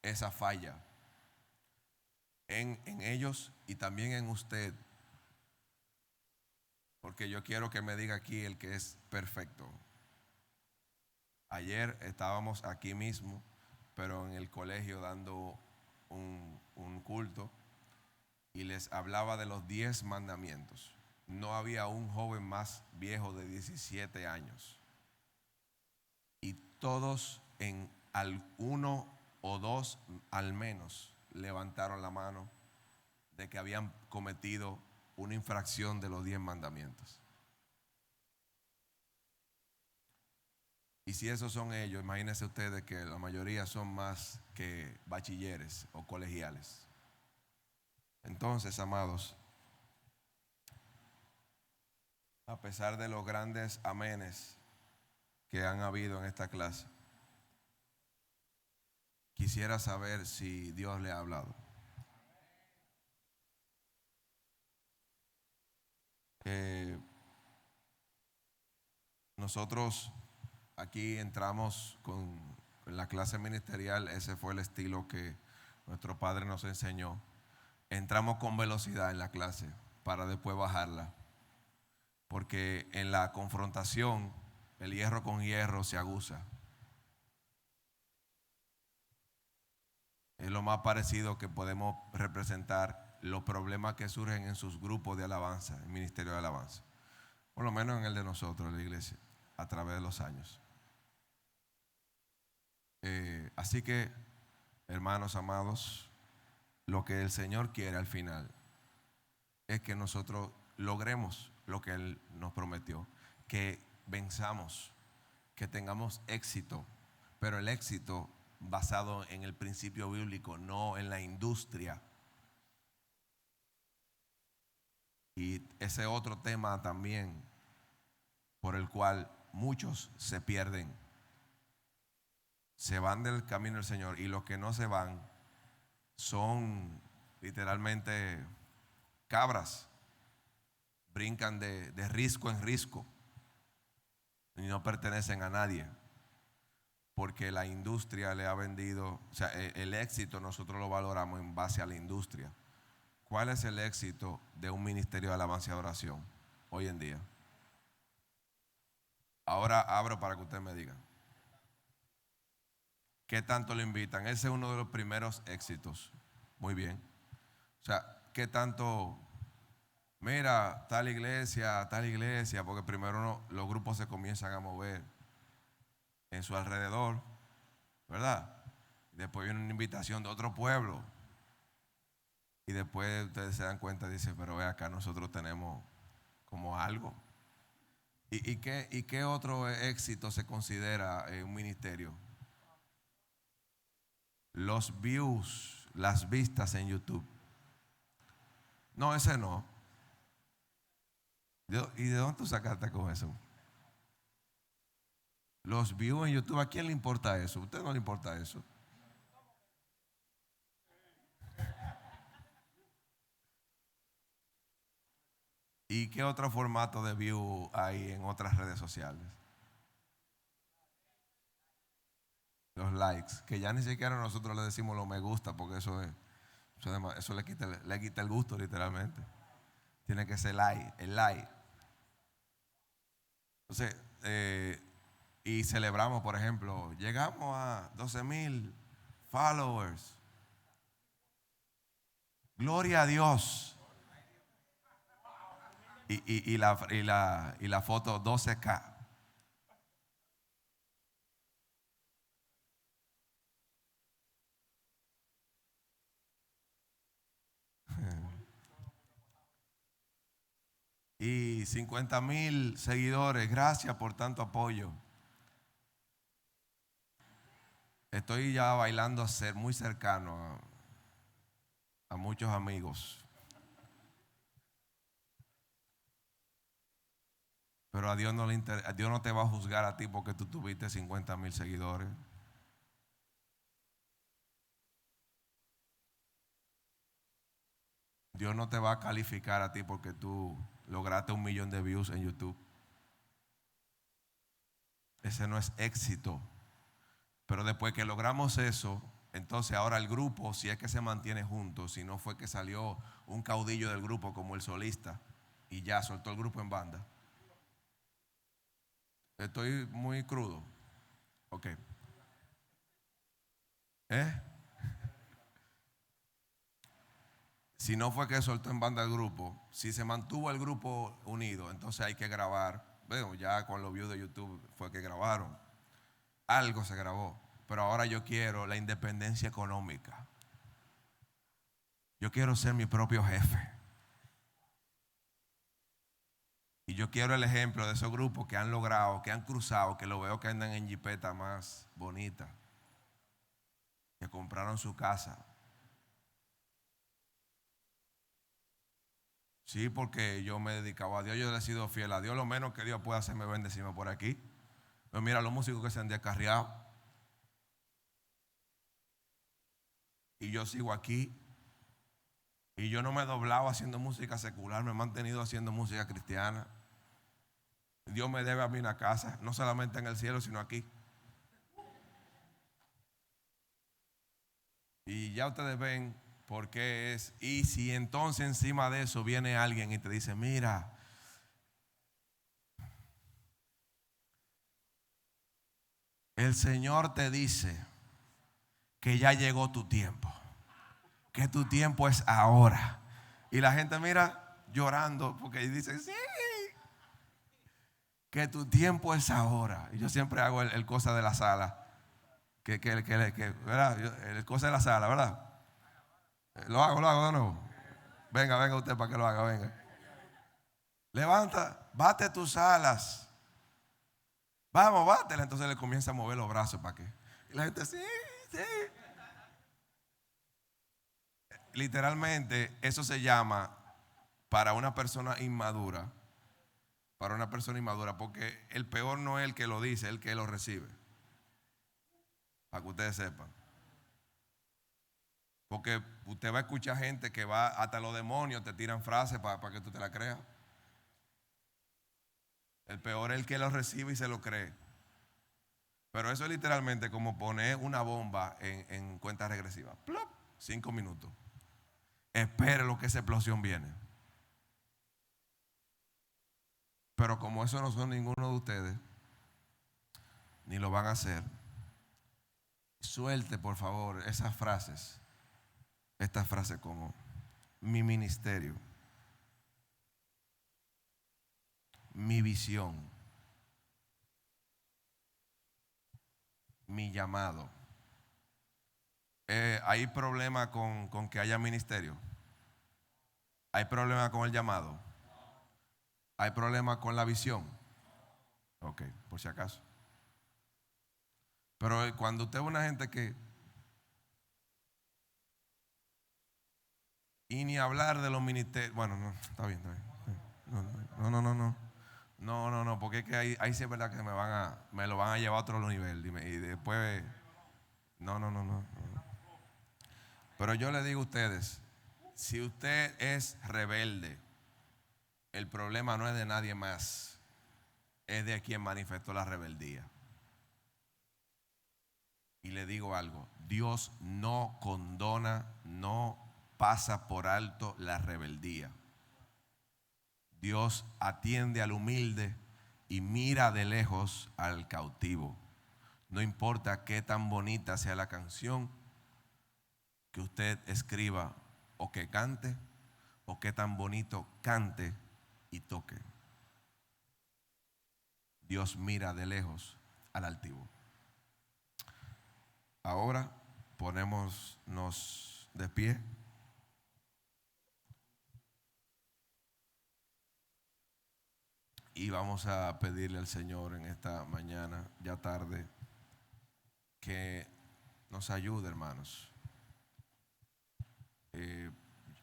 Speaker 1: esa falla en ellos y también en usted. Porque yo quiero que me diga aquí el que es perfecto. Ayer estábamos aquí mismo, pero en el colegio dando un culto, y les hablaba de los 10 mandamientos. No había un joven más viejo de 17 años. todos uno o dos al menos levantaron la mano de que habían cometido una infracción de los 10 mandamientos. Y si esos son ellos, imagínense ustedes que la mayoría son más que bachilleres o colegiales. Entonces, amados, a pesar de los grandes amenes que han habido en esta clase, quisiera saber si Dios le ha hablado. Nosotros aquí entramos en la clase ministerial, ese fue el estilo que nuestro padre nos enseñó. Entramos con velocidad en la clase para después bajarla, porque en la confrontación el hierro con hierro se aguza. Es lo más parecido que podemos representar los problemas que surgen en sus grupos de alabanza, el ministerio de alabanza, por lo menos en el de nosotros, en la iglesia, a través de los años. Así que, hermanos amados, lo que el Señor quiere al final es que nosotros logremos lo que Él nos prometió, que venzamos, que tengamos éxito, pero el éxito basado en el principio bíblico, no en la industria. Y ese otro tema también por el cual muchos se pierden, se van del camino del Señor, y los que no se van son literalmente cabras, brincan de risco en risco y no pertenecen a nadie, porque la industria le ha vendido, o sea, el éxito nosotros lo valoramos en base a la industria. ¿Cuál es el éxito de un ministerio de alabanza y oración hoy en día? Ahora abro para que usted me diga. ¿Qué tanto lo invitan? Ese es uno de los primeros éxitos. Muy bien. O sea, ¿qué tanto? Mira, tal iglesia, porque primero los grupos se comienzan a mover en su alrededor, ¿verdad? Después viene una invitación de otro pueblo. Y después ustedes se dan cuenta y dicen, pero ve acá, nosotros tenemos como algo. ¿Y qué otro éxito se considera en un ministerio? Los views, las vistas en YouTube. No, ese no. ¿Y de dónde tú sacaste con eso? Los views en YouTube, ¿a quién le importa eso? ¿A usted no le importa eso? ¿Y qué otro formato de view hay en otras redes sociales? Los likes, que ya ni siquiera nosotros le decimos los me gusta, porque eso le quita el gusto literalmente. Tiene que ser el like. Entonces, y celebramos, por ejemplo, llegamos a 12,000 followers. Gloria a Dios. Y la foto 12K. Y 50,000 seguidores. Gracias por tanto apoyo. Estoy ya bailando a ser muy cercano a muchos amigos. Pero a Dios Dios no te va a juzgar a ti porque tú tuviste 50,000 seguidores. Dios no te va a calificar a ti porque tú lograste 1,000,000 de views en YouTube. Ese no es éxito. Pero después que logramos eso, entonces ahora el grupo, si es que se mantiene junto, si no fue que salió un caudillo del grupo como el solista y ya soltó el grupo en banda. Estoy muy crudo. Ok. Si no fue que soltó en banda el grupo, si se mantuvo el grupo unido, entonces hay que grabar. Bueno, ya con los views de YouTube fue que grabaron. algo se grabó, pero ahora yo quiero la independencia económica. Yo quiero ser mi propio jefe. Y yo quiero el ejemplo de esos grupos que han logrado, que han cruzado, que lo veo que andan en jipeta más bonita, que compraron su casa. Sí, porque yo me he dedicado a Dios, yo le he sido fiel a Dios. Lo menos que Dios puede hacerme bendecirme por aquí. Pero mira los músicos que se han descarriado. Y yo sigo aquí. Y yo no me he doblado haciendo música secular, me he mantenido haciendo música cristiana. Dios me debe a mí una casa, no solamente en el cielo, sino aquí. Y ya ustedes ven por qué es. Y si entonces encima de eso viene alguien y te dice, mira, el Señor te dice que ya llegó tu tiempo, que tu tiempo es ahora. Y la gente mira llorando porque dice, sí, que tu tiempo es ahora. Y yo siempre hago el cosa de la sala. ¿Verdad? El cosa de la sala, ¿verdad? Lo hago de nuevo. Venga usted para que lo haga, venga. Levanta, bate tus alas. Vamos, bátela. Entonces le comienza a mover los brazos para que. Y la gente, sí. Literalmente, eso se llama para una persona inmadura. Para una persona inmadura, porque el peor no es el que lo dice, es el que lo recibe. Para que ustedes sepan. Porque usted va a escuchar gente que va, hasta los demonios te tiran frases para que tú te la creas. El peor es el que lo recibe y se lo cree. Pero eso es literalmente como poner una bomba en cuenta regresiva. ¡Plop! 5 minutos. Espere lo que esa explosión viene. Pero como eso no son ninguno de ustedes, ni lo van a hacer, suelte por favor esas frases. Estas frases como mi ministerio, mi visión, mi llamado. ¿Hay problema con que haya ministerio? ¿Hay problema con el llamado? ¿Hay problema con la visión? Ok, por si acaso. Pero cuando usted ve una gente que... Y ni hablar de los ministerios... Bueno, no, está bien. No, porque es que ahí sí es verdad que me lo van a llevar a otro nivel. Y después... No. Pero yo le digo a ustedes, si usted es rebelde, el problema no es de nadie más, es de quien manifestó la rebeldía. Y le digo algo, Dios no condona, no pasa por alto la rebeldía. Dios atiende al humilde y mira de lejos al cautivo. No importa qué tan bonita sea la canción que usted escriba o que cante, o qué tan bonito cante y toque. Dios mira de lejos al altivo. Ahora ponémonos de pie. Y vamos a pedirle al Señor en esta mañana, ya tarde, que nos ayude, hermanos.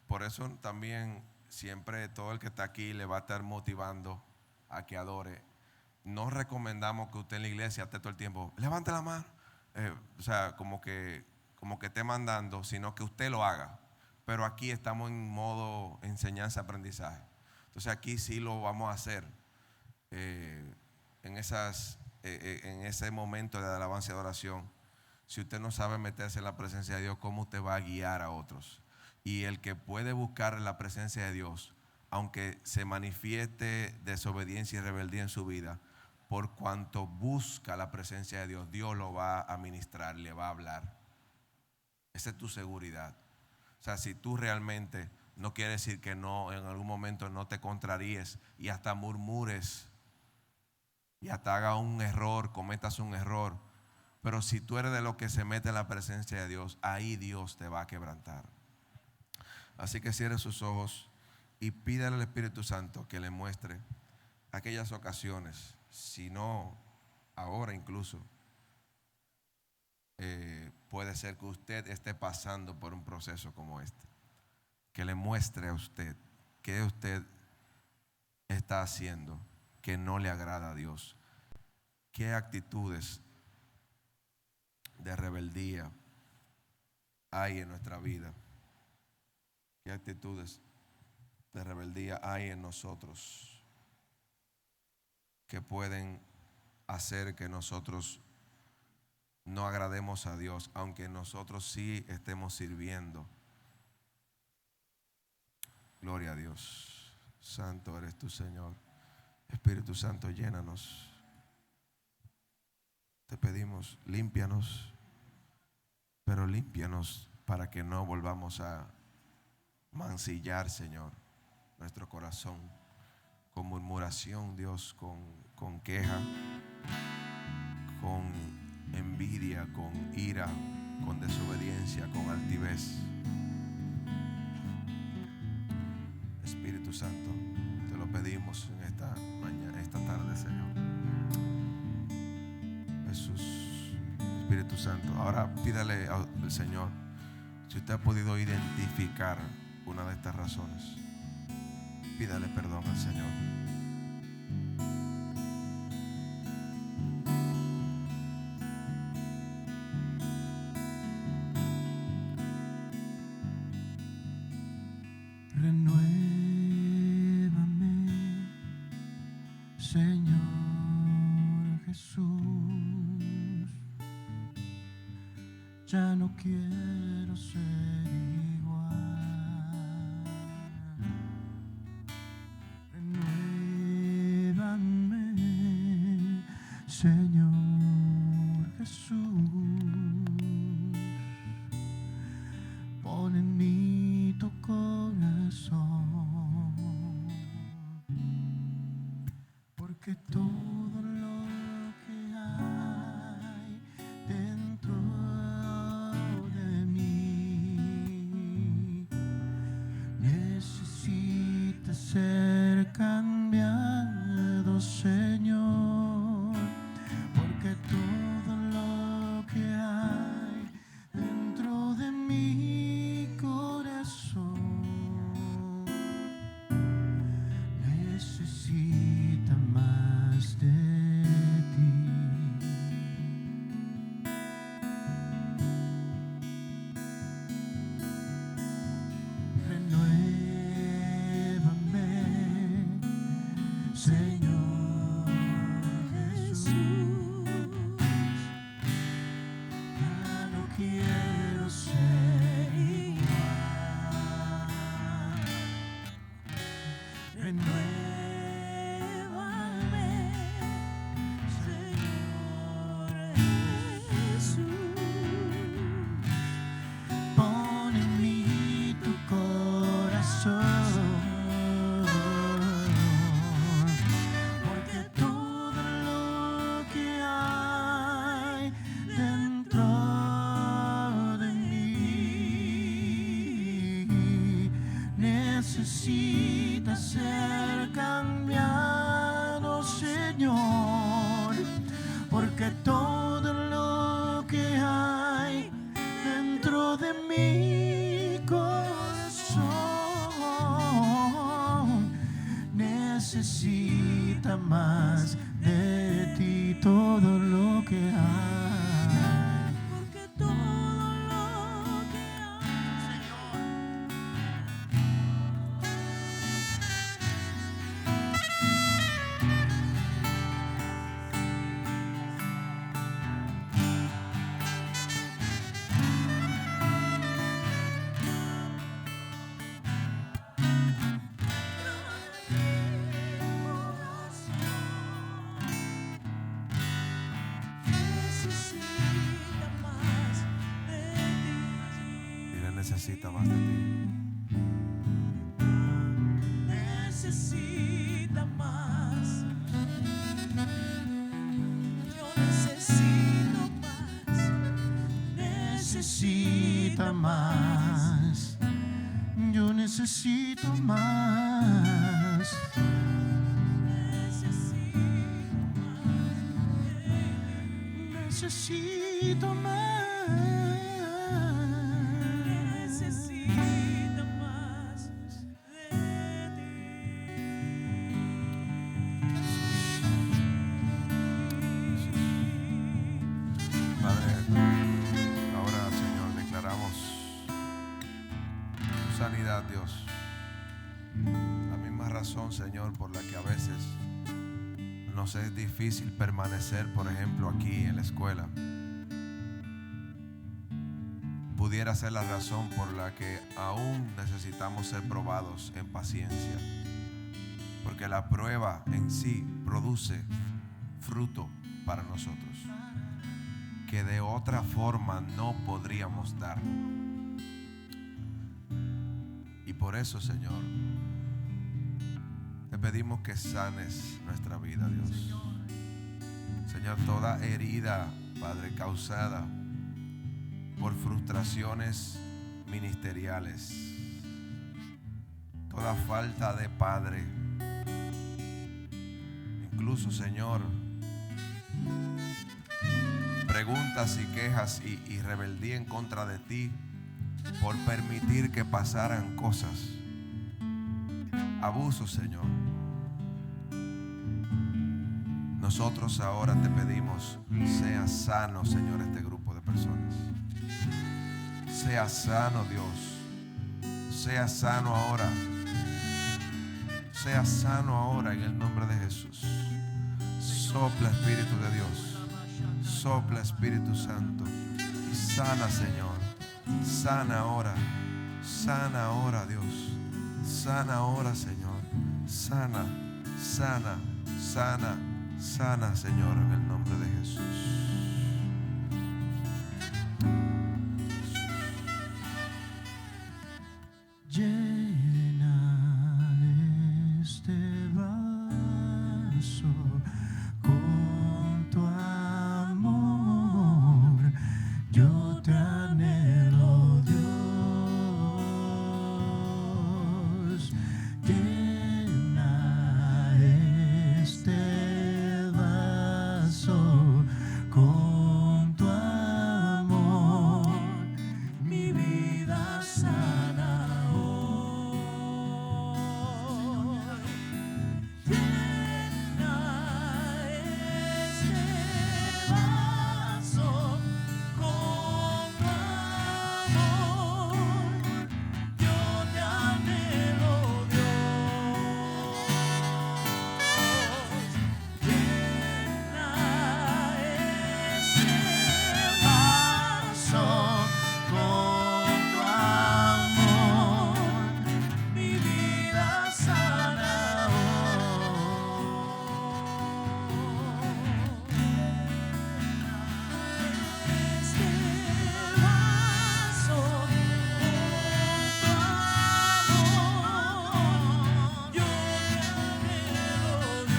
Speaker 1: Por eso también siempre todo el que está aquí le va a estar motivando a que adore. No recomendamos que usted en la iglesia esté todo el tiempo, levante la mano. O sea, como que esté mandando, sino que usted lo haga. Pero aquí estamos en modo enseñanza-aprendizaje. Entonces aquí sí lo vamos a hacer en ese momento de alabanza y adoración. Si usted no sabe meterse en la presencia de Dios, ¿cómo usted va a guiar a otros? Y el que puede buscar la presencia de Dios, aunque se manifieste desobediencia y rebeldía en su vida, por cuanto busca la presencia de Dios, Dios lo va a ministrar, le va a hablar. Esa es tu seguridad. O sea, si tú realmente, no quiere decir que no, en algún momento no te contraríes y hasta murmures y hasta haga un error, cometas un error, Pero si tú eres de los que se mete en la presencia de Dios, ahí Dios te va a quebrantar. Así que cierre sus ojos y pídale al Espíritu Santo que le muestre aquellas ocasiones, si no ahora incluso, puede ser que usted esté pasando por un proceso como este. Que le muestre a usted qué usted está haciendo que no le agrada a Dios. Qué actitudes de rebeldía hay en nuestra vida. Qué actitudes de rebeldía hay en nosotros que pueden hacer que nosotros no agrademos a Dios, aunque nosotros sí estemos sirviendo. Gloria a Dios. Santo eres tú, Señor. Espíritu Santo, llénanos. Te pedimos, límpianos, pero límpianos para que no volvamos a mancillar, Señor, nuestro corazón con murmuración, Dios, con queja, con envidia, con ira, con desobediencia, con altivez. Espíritu Santo, te lo pedimos en esta mañana, esta tarde, Señor. Jesús, Espíritu Santo. Ahora pídale al Señor si usted ha podido identificar una de estas razones. Pídale perdón al Señor.
Speaker 9: Renuévame, Señor Jesús. Ya no quiero ser igual. Renuévame, Señor Jesús. Pon en mí tu corazón, porque todo lo que hay dentro de mí necesita ser cambiado, Señor, porque todo lo que hay dentro de mi corazón necesita más de ti. Renuévame, Señor Jesús. Ya no quiero ser igual. Renuévame, Señor Jesús. Pon en mí tu corazón, porque todo lo que hay dentro de mí necesita ser cambiado, Señor, porque todo lo que hay dentro de mi corazón necesita más de ti. Todo lo que hay, porque todo lo que hay, Señor. Necesita más de ti.
Speaker 1: Él necesita más de ti.
Speaker 9: Necesita más. Yo necesito más necesita más. Yo necesito más. Necesito más.
Speaker 10: Necesito más de ti.
Speaker 1: Padre, ahora, Señor, declaramos tu sanidad, Dios. La misma razón, Señor, por la que a veces nos es difícil permanecer, por ejemplo, aquí en la escuela, pudiera ser la razón por la que aún necesitamos ser probados en paciencia, porque la prueba en sí produce fruto para nosotros que de otra forma no podríamos dar. Y por eso, Señor, te pedimos que sanes nuestra vida, Dios. Señor, toda herida, Padre, causada por frustraciones ministeriales, toda falta de Padre, incluso, Señor, preguntas y quejas y rebeldía en contra de ti por permitir que pasaran cosas, abusos, Señor. Nosotros ahora te pedimos, sea sano, Señor, este grupo de personas. Sea sano, Dios. Sea sano ahora. Sea sano ahora en el nombre de Jesús. Sopla, Espíritu de Dios. Sopla, Espíritu Santo. Y sana, Señor. Sana ahora. Sana ahora, Dios. Sana ahora, Señor. Sana, sana, sana, sana, Señor, en el nombre de Jesús.
Speaker 9: Llena este vaso con tu amor. Yo te anhelo, Dios. Llena este vaso con tu amor. Mi vida sana hoy. Llena este vaso con tu amor. Yo te anhelo, Dios. Llena este vaso con tu amor. Mi vida sana este vaso con tu amor. Yo te anhelo, Dios.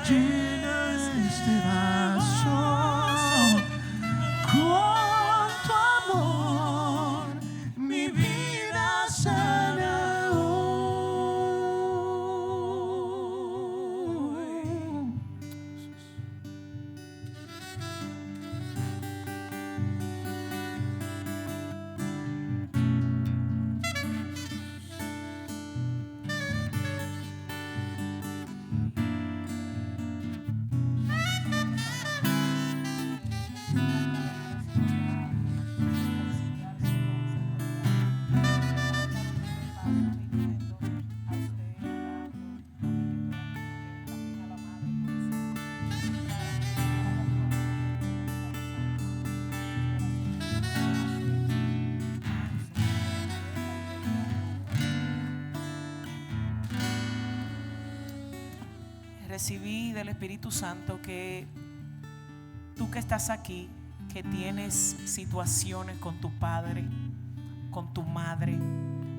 Speaker 9: Llena este vaso con tu amor. Mi vida sana hoy.
Speaker 10: Recibí del Espíritu Santo que tú que estás aquí, que tienes situaciones con tu padre, con tu madre,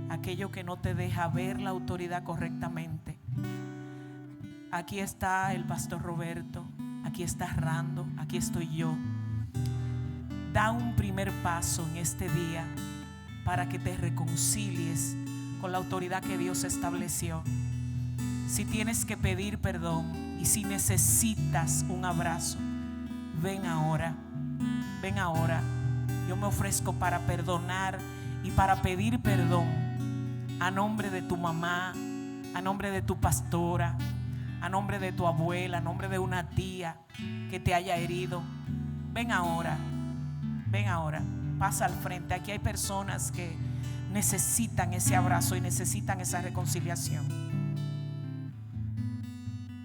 Speaker 10: aquello que no te deja ver la autoridad correctamente. Aquí está el pastor Roberto aquí está Rando, aquí estoy yo. Da un primer paso en este día para que te reconcilies con la autoridad que Dios estableció. Si tienes que pedir perdón y si necesitas un abrazo, ven ahora, ven ahora. Yo me ofrezco para perdonar y para pedir perdón a nombre de tu mamá, a nombre de tu pastora, a nombre de tu abuela, a nombre de una tía que te haya herido. Ven ahora, pasa al frente. Aquí hay personas que necesitan ese abrazo y necesitan esa reconciliación.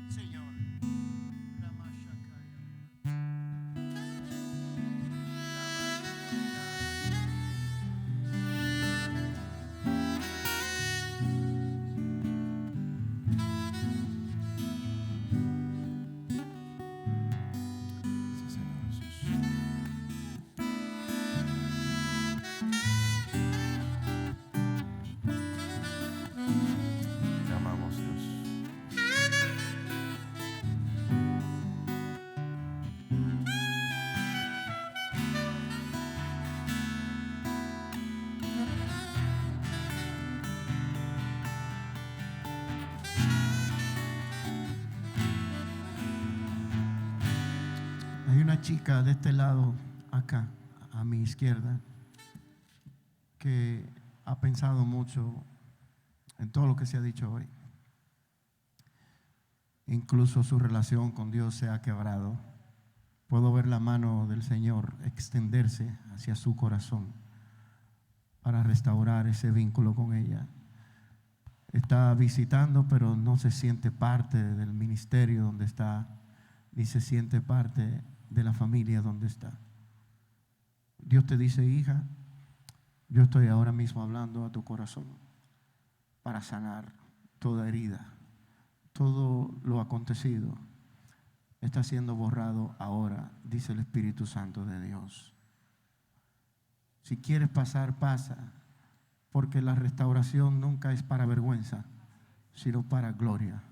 Speaker 1: Sí, Señor Jesús. Te amamos, Dios.
Speaker 9: Hay una chica de este lado, acá, a mi izquierda, que ha pensado mucho en todo lo que se ha dicho hoy. Incluso su relación con Dios se ha quebrado. Puedo ver la mano del Señor extenderse hacia su corazón para restaurar ese vínculo con ella. Está visitando, pero no se siente parte del ministerio donde está, ni se siente parte de la familia donde está. Dios te dice: hija, yo estoy ahora mismo hablando a tu corazón para sanar toda herida. Todo lo acontecido está siendo borrado ahora, dice el Espíritu Santo de Dios. Si quieres pasar, pasa, porque la restauración nunca es para vergüenza, sino para gloria.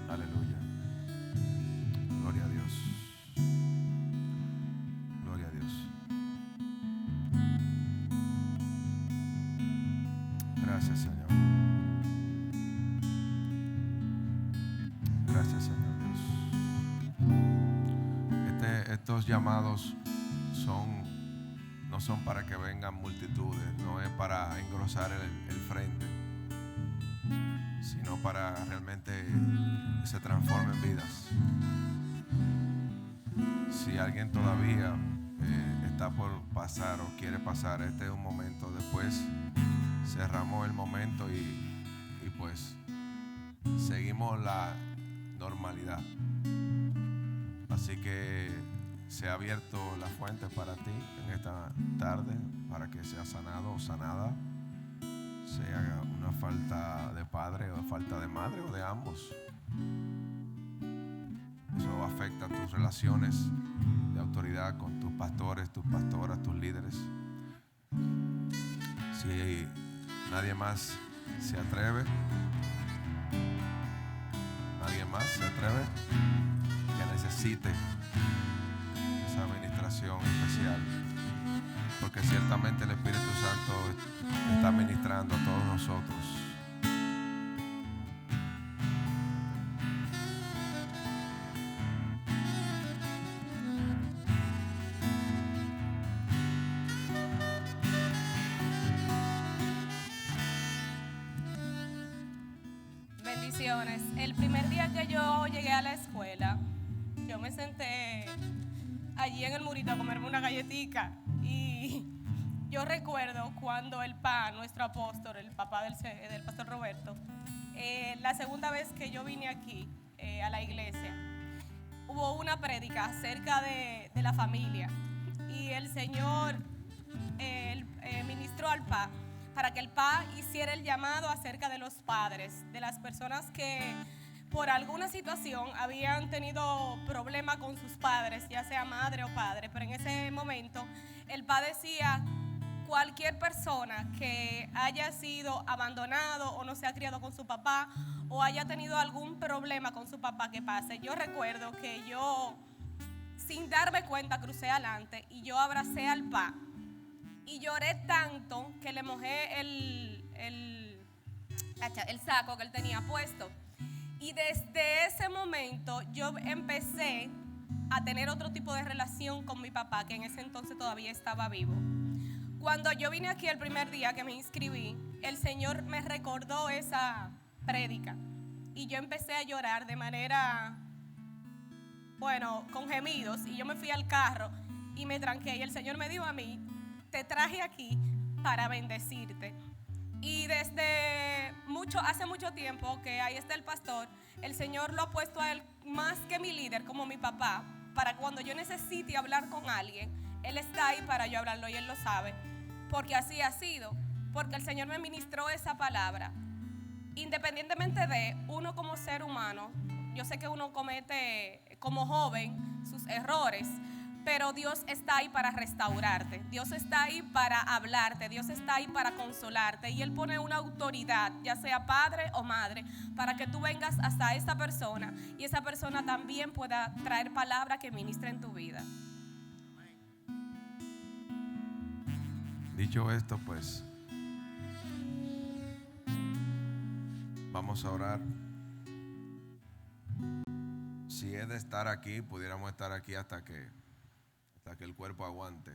Speaker 1: Aleluya. Gloria a Dios. Gloria a Dios. Gracias, Señor. Gracias, Señor Dios. Estos llamados no son para que vengan multitudes, no es para engrosar el frente, sino para realmente que se transformen vidas. Si alguien todavía está por pasar o quiere pasar, este es un momento. Después cerramos el momento y pues seguimos la normalidad. Así que se ha abierto la fuente para ti en esta tarde, para que seas sanado o sanada, sea una falta de padre o falta de madre o de ambos. Eso afecta tus relaciones de autoridad con tus pastores, tus pastoras, tus líderes. Si nadie más se atreve, que necesite esa administración especial, porque ciertamente el Espíritu Santo está ministrando a todos nosotros.
Speaker 11: Bendiciones. El primer día que yo llegué a la escuela, yo me senté allí en el murito a comerme una galletica y yo recuerdo cuando el PA, nuestro apóstol, el papá del pastor Roberto, la segunda vez que yo vine aquí a la iglesia, hubo una prédica acerca de la familia y el Señor ministró al PA para que el PA hiciera el llamado acerca de los padres, de las personas que por alguna situación habían tenido problema con sus padres, ya sea madre o padre, pero en ese momento el PA decía: cualquier persona que haya sido abandonado o no se ha criado con su papá o haya tenido algún problema con su papá, que pase. Yo recuerdo que yo, sin darme cuenta, crucé adelante y yo abracé al PA y lloré tanto que le mojé el saco que él tenía puesto. Y desde ese momento yo empecé a tener otro tipo de relación con mi papá, que en ese entonces todavía estaba vivo. Cuando yo vine aquí el primer día que me inscribí, el Señor me recordó esa prédica y yo empecé a llorar de manera, con gemidos, y yo me fui al carro y me tranqué y el Señor me dijo a mí: te traje aquí para bendecirte. Y desde hace mucho tiempo que ahí está el pastor, el Señor lo ha puesto a él más que mi líder, como mi papá, para cuando yo necesite hablar con alguien, él está ahí para yo hablarlo y él lo sabe, porque así ha sido, porque el Señor me ministró esa palabra. Independientemente de uno como ser humano, yo sé que uno comete como joven sus errores, pero Dios está ahí para restaurarte, Dios está ahí para hablarte, Dios está ahí para consolarte, y Él pone una autoridad, ya sea padre o madre, para que tú vengas hasta esa persona y esa persona también pueda traer palabra que ministre en tu vida.
Speaker 1: Dicho esto, pues vamos a orar. Si es de estar aquí, pudiéramos estar aquí hasta que el cuerpo aguante,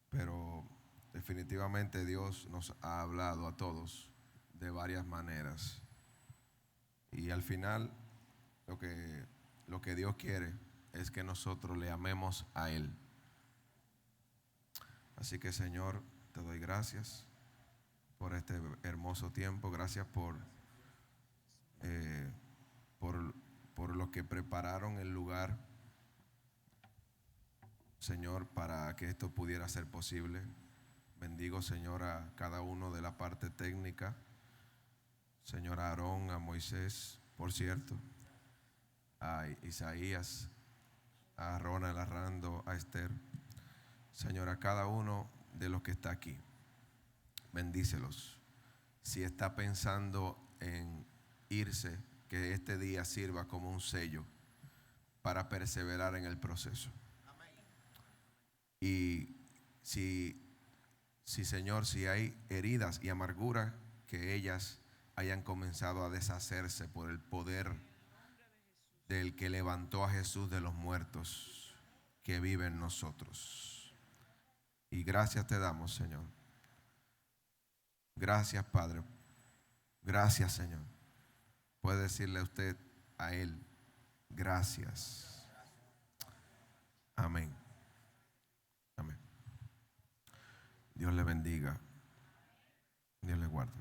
Speaker 1: pero definitivamente Dios nos ha hablado a todos de varias maneras, y al final lo que Dios quiere es que nosotros le amemos a Él. Así que, Señor, te doy gracias por este hermoso tiempo. Gracias por los que prepararon el lugar, Señor, para que esto pudiera ser posible. Bendigo, Señor, a cada uno de la parte técnica, Señor, a Aarón, a Moisés, por cierto, a Isaías, a Ronald, a Rando, a Esther, Señor, a cada uno de los que está aquí. Bendícelos. Si está pensando en irse, que este día sirva como un sello para perseverar en el proceso. Y si Señor, si hay heridas y amarguras, que ellas hayan comenzado a deshacerse por el poder del que levantó a Jesús de los muertos, que vive en nosotros. Y gracias te damos, Señor. Gracias, Padre. Gracias, Señor. Puede decirle usted a Él: gracias. Amén. Amén. Dios le bendiga. Dios le guarde.